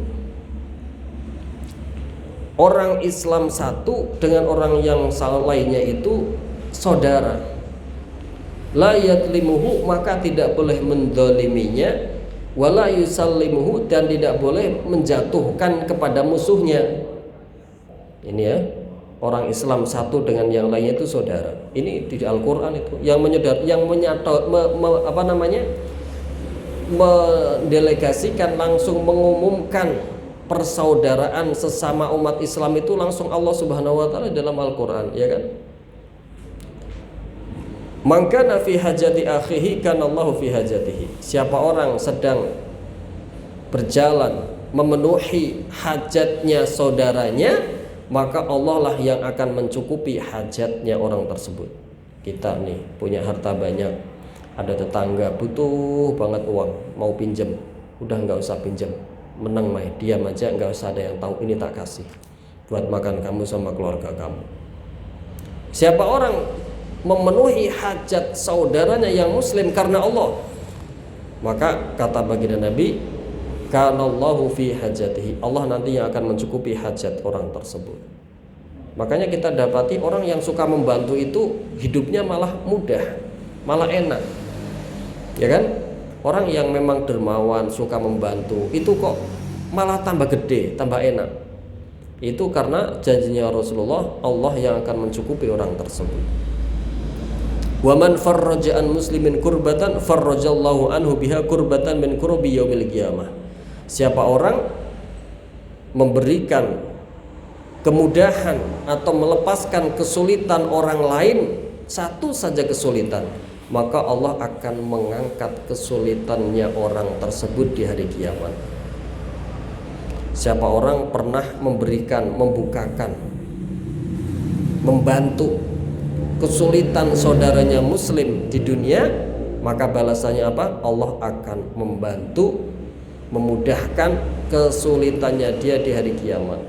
Orang Islam satu dengan orang yang lainnya itu saudara. La yadlimuhu, maka tidak boleh mendoliminya, wala yusallimuhu, dan tidak boleh menjatuhkan kepada musuhnya. Ini ya, orang Islam satu dengan yang lainnya itu saudara. Ini di Al-Qur'an itu yang mendelegasikan, langsung mengumumkan persaudaraan sesama umat Islam itu langsung Allah Subhanahu wa taala dalam Al-Qur'an, ya kan? Man kana fi hajati akhihi kana Allahu fi hajatihi. Siapa orang sedang berjalan memenuhi hajatnya saudaranya, maka Allah lah yang akan mencukupi hajatnya orang tersebut. Kita nih punya harta banyak, ada tetangga butuh banget uang, mau pinjam, udah nggak usah pinjam, menang mah diam aja, nggak usah ada yang tahu, ini tak kasih buat makan kamu sama keluarga kamu. Siapa orang memenuhi hajat saudaranya yang muslim karena Allah, maka kata baginda Nabi, kanallahu fi hajatihi, Allah nanti yang akan mencukupi hajat orang tersebut. Makanya kita dapati orang yang suka membantu itu hidupnya malah mudah, malah enak, ya kan? Orang yang memang dermawan, suka membantu, itu kok malah tambah gede, tambah enak. Itu karena janjinya Rasulullah, Allah yang akan mencukupi orang tersebut. Wa man farraja an muslimin kurbatan farrajallahu anhu biha kurbatan min kurbi yaumil qiyamah. Siapa orang memberikan kemudahan atau melepaskan kesulitan orang lain, satu saja kesulitan, maka Allah akan mengangkat kesulitannya orang tersebut di hari kiamat. Siapa orang pernah memberikan, membukakan, membantu kesulitan saudaranya muslim di dunia, maka balasannya apa? Allah akan membantu, memudahkan kesulitannya dia di hari kiamat.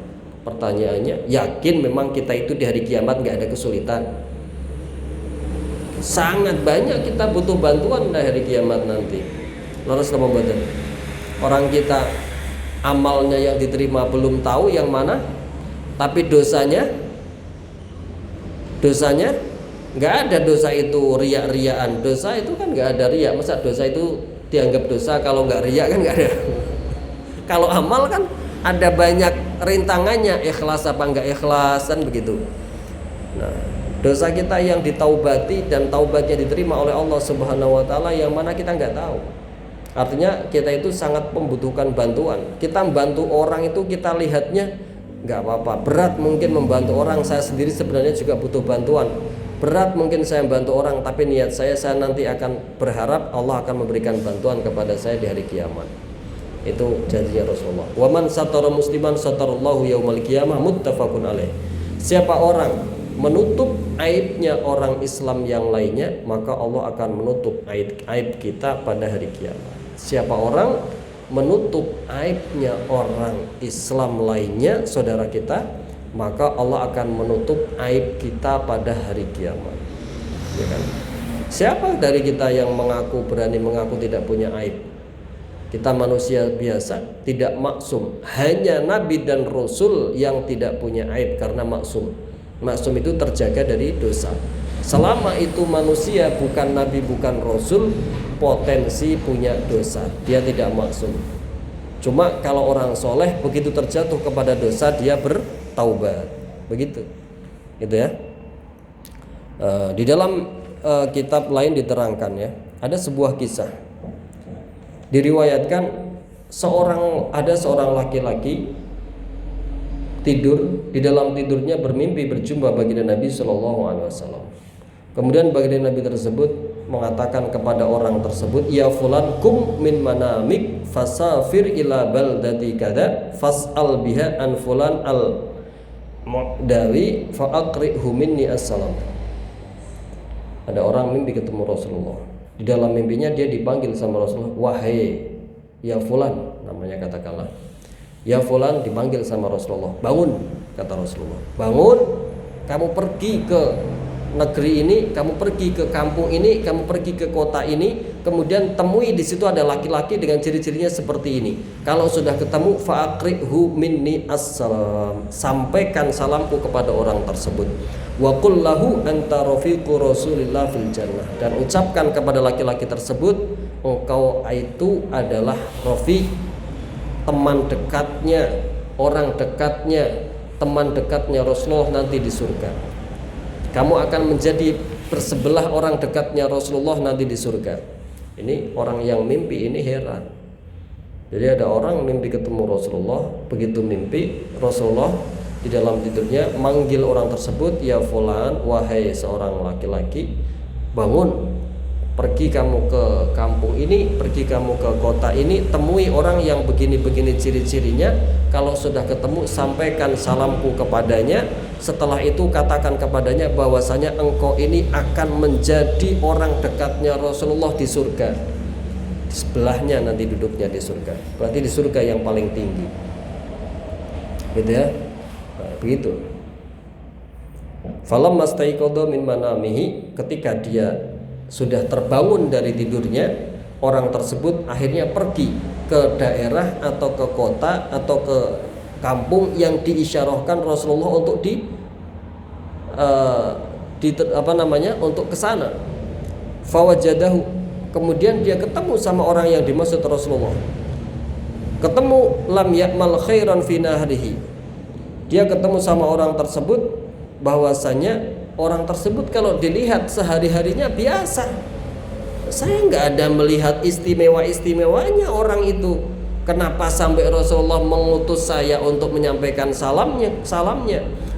Pertanyaannya, yakin memang kita itu di hari kiamat gak ada kesulitan? Sangat banyak kita butuh bantuan di hari kiamat nanti. Lalu sama badan orang kita amalnya yang diterima belum tahu yang mana, tapi dosanya nggak ada. Dosa itu riak-riaan, dosa itu kan nggak ada riak. Masa dosa itu dianggap dosa kalau nggak riak? Kan nggak ada. Kalau amal kan ada banyak rintangannya, ikhlas apa nggak ikhlas kan begitu. Nah, dosa kita yang ditaubati dan taubatnya diterima oleh Allah Subhanahu wa taala yang mana kita nggak tahu. Artinya kita itu sangat membutuhkan bantuan. Kita membantu orang itu kita lihatnya nggak apa-apa. Berat mungkin membantu orang, saya sendiri sebenarnya juga butuh bantuan. Berat mungkin saya membantu orang, tapi niat saya nanti akan berharap Allah akan memberikan bantuan kepada saya di hari kiamat. Itu janjinya Rasulullah. Wa man satara musliman satarallahu yaumal qiyamah, muttafaqun alaih. Siapa orang menutup aibnya orang Islam yang lainnya, maka Allah akan menutup aib kita pada hari kiamat. Siapa orang menutup aibnya orang Islam lainnya, saudara kita, maka Allah akan menutup aib kita pada hari kiamat. Ya kan? Siapa dari kita yang berani mengaku tidak punya aib? Kita manusia biasa, tidak maksum. Hanya Nabi dan Rasul yang tidak punya aib karena maksum. Maksum itu terjaga dari dosa. Selama itu manusia bukan Nabi bukan Rasul, potensi punya dosa. Dia tidak maksum. Cuma kalau orang soleh begitu terjatuh kepada dosa dia bertaubat. Begitu, gitu ya. Di dalam kitab lain diterangkan ya, ada sebuah kisah. Diriwayatkan ada seorang laki-laki tidur, di dalam tidurnya bermimpi berjumpa baginda Nabi Shallallahu Alaihi Wasallam. Kemudian baginda Nabi tersebut mengatakan kepada orang tersebut, ya fulan kum min manamik fasafir ila baldati kada fas'al biha an fulan al mu'dawi fa'aqri'hu minni assalam. Ada orang mimpi ketemu Rasulullah. Di dalam mimpinya dia dipanggil sama Rasulullah, wahai ya fulan, namanya katakanlah. Ya fulan dipanggil sama Rasulullah. Bangun, kata Rasulullah. Bangun, kamu pergi ke negeri ini, kamu pergi ke kampung ini, kamu pergi ke kota ini, kemudian temui di situ ada laki-laki dengan ciri-cirinya seperti ini. Kalau sudah ketemu, fa'aqri'hu minni assalam. Sampaikan salamku kepada orang tersebut. Wa qul lahu anta rafiqu Rasulillah fil jannah. Dan ucapkan kepada laki-laki tersebut, engkau itu adalah rafiq, teman dekatnya, orang dekatnya, teman dekatnya Rasulullah nanti di surga. Kamu akan menjadi bersebelah orang dekatnya Rasulullah nanti di surga. Ini orang yang mimpi ini heran. Jadi ada orang mimpi ketemu Rasulullah, begitu mimpi Rasulullah di dalam tidurnya manggil orang tersebut, ya fulan, wahai seorang laki-laki, bangun. Pergi kamu ke kampung ini, pergi kamu ke kota ini, temui orang yang begini-begini ciri-cirinya. Kalau sudah ketemu, sampaikan salamku kepadanya. Setelah itu katakan kepadanya bahwasanya engkau ini akan menjadi orang dekatnya Rasulullah di surga. Di sebelahnya nanti duduknya di surga. Berarti di surga yang paling tinggi. Gitu ya. Nah, begitu. Falamma staiqadha min manamihi, ketika dia sudah terbangun dari tidurnya, orang tersebut akhirnya pergi ke daerah atau ke kota atau ke kampung yang diisyarahkan Rasulullah untuk untuk ke sana. Fawajadahu, kemudian dia ketemu sama orang yang dimaksud Rasulullah. Ketemu lam ya'mal khairan fi nahrihi. Dia ketemu sama orang tersebut bahwasanya orang tersebut kalau dilihat sehari-harinya biasa. Saya nggak ada melihat istimewa-istimewanya orang itu. Kenapa sampai Rasulullah mengutus saya untuk menyampaikan salamnya?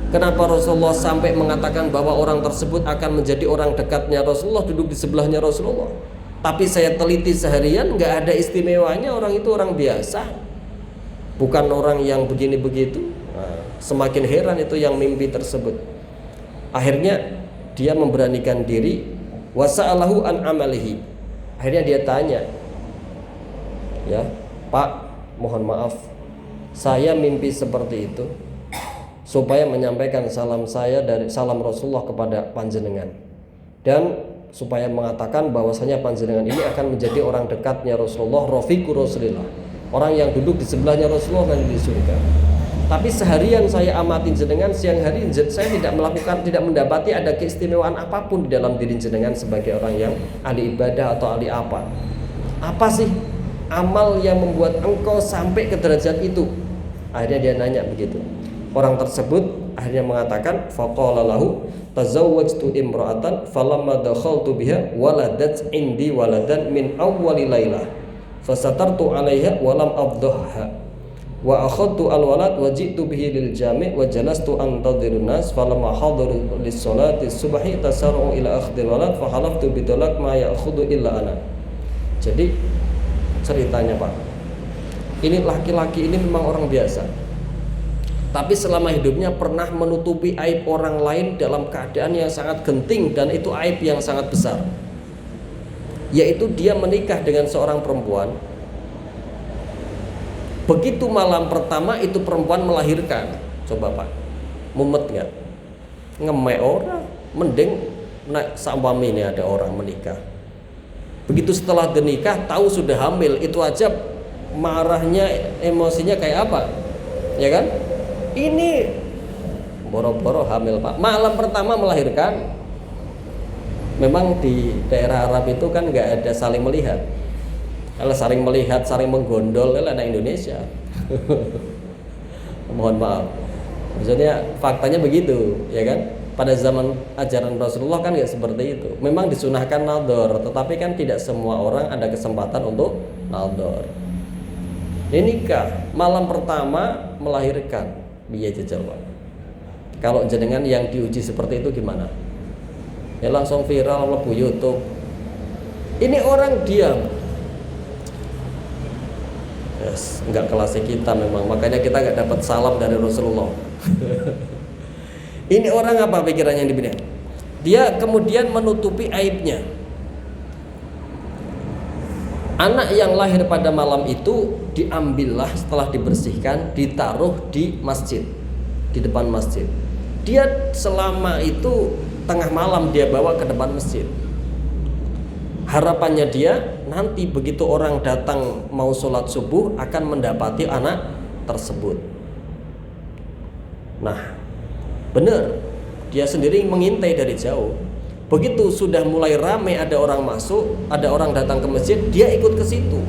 Kenapa Rasulullah sampai mengatakan bahwa orang tersebut akan menjadi orang dekatnya Rasulullah, duduk di sebelahnya Rasulullah? Tapi saya teliti seharian, nggak ada istimewanya, orang itu orang biasa, bukan orang yang begini begitu. Semakin heran itu yang mimpi tersebut. Akhirnya dia memberanikan diri, wasa'alahu an amalihi. Akhirnya dia tanya, ya Pak, mohon maaf, saya mimpi seperti itu supaya menyampaikan salam Rasulullah kepada panjenengan, dan supaya mengatakan bahwasanya panjenengan ini akan menjadi orang dekatnya Rasulullah, rafiqur Rasulillah, orang yang duduk di sebelahnya Rasulullah nanti di surga. Tapi seharian saya amati jenengan, siang hari saya tidak mendapati ada keistimewaan apapun di dalam diri jenengan sebagai orang yang ahli ibadah atau ahli apa. Apa sih amal yang membuat engkau sampai ke derajat itu? Akhirnya dia nanya begitu. Orang tersebut akhirnya mengatakan, faqala lahu tazawwajtu imra'atan falamma dakhaltu biha waladat indi waladan min awwali lailah fasatartu 'alaiha wa lam afdhahha wa akhadtu al-walad wa ji'tu bihi lil jami' wa jalastu antadhirun nas falamma hadaru lis-salati subhi tasarru ila akhdil walad fa halaftu bidalak ma ya'khudhu illa ana. Jadi ceritanya Pak, ini laki-laki ini memang orang biasa, tapi selama hidupnya pernah menutupi aib orang lain dalam keadaan yang sangat genting, dan itu aib yang sangat besar, yaitu dia menikah dengan seorang perempuan. Begitu malam pertama itu perempuan melahirkan. Coba Pak, mumet nggak? Ngemek orang, mending naik sawami ini ada orang menikah. Begitu setelah menikah tahu sudah hamil, itu aja marahnya, emosinya kayak apa, ya kan? Ini boro-boro hamil Pak, malam pertama melahirkan. Memang di daerah Arab itu kan nggak ada saling melihat. Kalau saling melihat, saling menggondol, anak Indonesia. Mohon maaf. Maksudnya faktanya begitu, ya kan? Pada zaman ajaran Rasulullah kan nggak seperti itu. Memang disunahkan naldor, tetapi kan tidak semua orang ada kesempatan untuk naldor. Ini nikah, malam pertama melahirkan. Biaya jajal Pak. Kalau jenengan yang diuji seperti itu gimana? Ya langsung viral lebu YouTube. Ini orang diam. Yes, enggak kelasnya kita memang, makanya kita enggak dapat salam dari Rasulullah. Ini orang apa pikirannya di bidang? Dia kemudian menutupi aibnya. Anak yang lahir pada malam itu diambillah setelah dibersihkan, ditaruh di masjid, di depan masjid. Dia selama itu tengah malam dia bawa ke depan masjid. Harapannya dia nanti begitu orang datang mau sholat subuh akan mendapati anak tersebut. Nah, benar, dia sendiri mengintai dari jauh. Begitu sudah mulai ramai, ada orang masuk, ada orang datang ke masjid, dia ikut ke situ.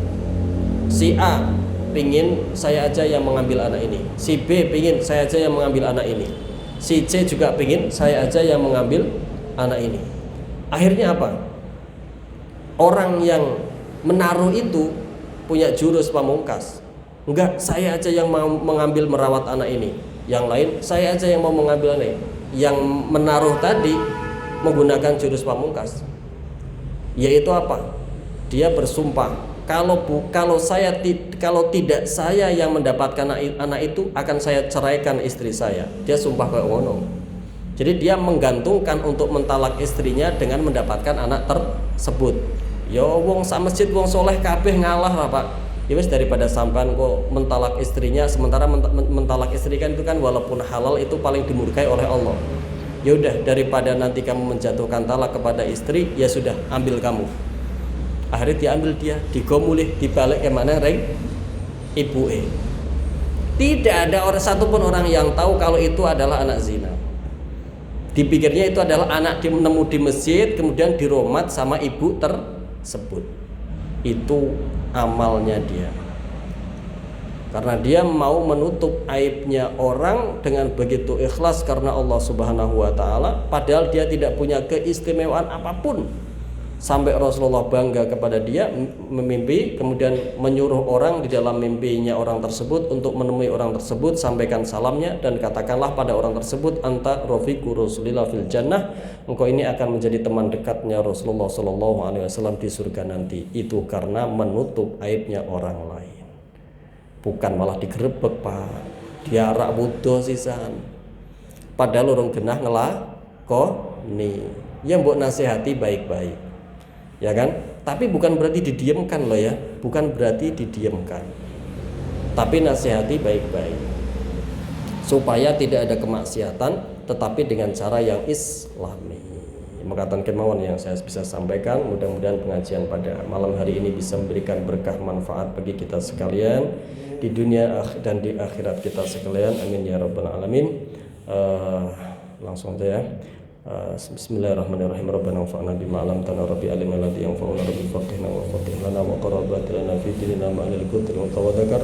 Si A pingin saya aja yang mengambil anak ini, si B pingin saya aja yang mengambil anak ini, si C juga pingin saya aja yang mengambil anak ini. Akhirnya apa? Orang yang menaruh itu punya jurus pamungkas. Enggak, saya aja yang mau mengambil merawat anak ini. Yang lain, saya aja yang mau mengambil anak ini. Yang menaruh tadi menggunakan jurus pamungkas, yaitu apa? Dia bersumpah, kalau tidak saya yang mendapatkan anak itu, akan saya ceraikan istri saya. Dia sumpah kayak ngono. Jadi dia menggantungkan untuk mentalak istrinya dengan mendapatkan anak tersebut. Ya wong sak masjid wong soleh kabeh ngalah lah Pak. Ya wis, daripada sampean kok mentalak istrinya, sementara mentalak istri kan itu kan walaupun halal itu paling dimurkai oleh Allah. Ya udah, daripada nanti kamu menjatuhkan talak kepada istri, ya sudah, ambil kamu. Akhirnya diambil dia, digomulih, dibalik ke mana reng ibu. Tidak ada satupun orang yang tahu kalau itu adalah anak zina. Dipikirnya itu adalah anak nemu di masjid, kemudian diromat sama ibu tersebut. Itu amalnya dia. karena dia mau menutup aibnya orang dengan begitu ikhlas karena Allah Subhanahu wa taala, padahal dia tidak punya keistimewaan apapun. Sampai Rasulullah bangga kepada dia memimpi, kemudian menyuruh orang di dalam mimpinya orang tersebut untuk menemui orang tersebut, sampaikan salamnya dan katakanlah pada orang tersebut, anta rafiqu Rasulillah fil jannah, engkau ini akan menjadi teman dekatnya Rasulullah sallallahu alaihi wasallam di surga nanti. Itu karena menutup aibnya orang lain, bukan malah digerebek Pak, diarak butuh sisan, padahal orang genah ngelakoni, ya mbok nasihati baik-baik, ya kan? Tapi bukan berarti didiamkan loh ya, bukan berarti didiamkan, tapi nasihati baik-baik supaya tidak ada kemaksiatan, tetapi dengan cara yang islami. Mengatakan kemauan yang saya bisa sampaikan, mudah-mudahan pengajian pada malam hari ini bisa memberikan berkah manfaat bagi kita sekalian di dunia dan di akhirat kita sekalian, amin ya rabbal alamin. Langsung aja ya. Bismillahirrahmanirrahim. Rabbana anfa'na bima 'allamtana rabbi alimna alladhi yanfa'una rabbi faqihna wa faqih lana wa qarabat lana fi dinina ma'al qutri wa tawadakar.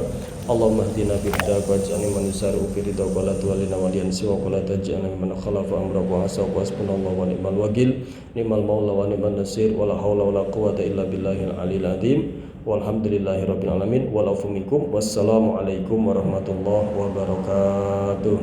Allahumma hdina bi hidayah waj'alna man yusari'u fi ridha wa la tuwallina wa yansi wa qala taj'alna mimman khalafa amrahu wa hasab wa hasbunallahu wa ni'mal wakil ni'mal maula wa ni'man nasir wa la haula wa la quwwata illa billahil aliyil azim. Walhamdulillahi rabbil alamin. Wa lafu minkum. Wassalamu alaikum warahmatullahi wabarakatuh.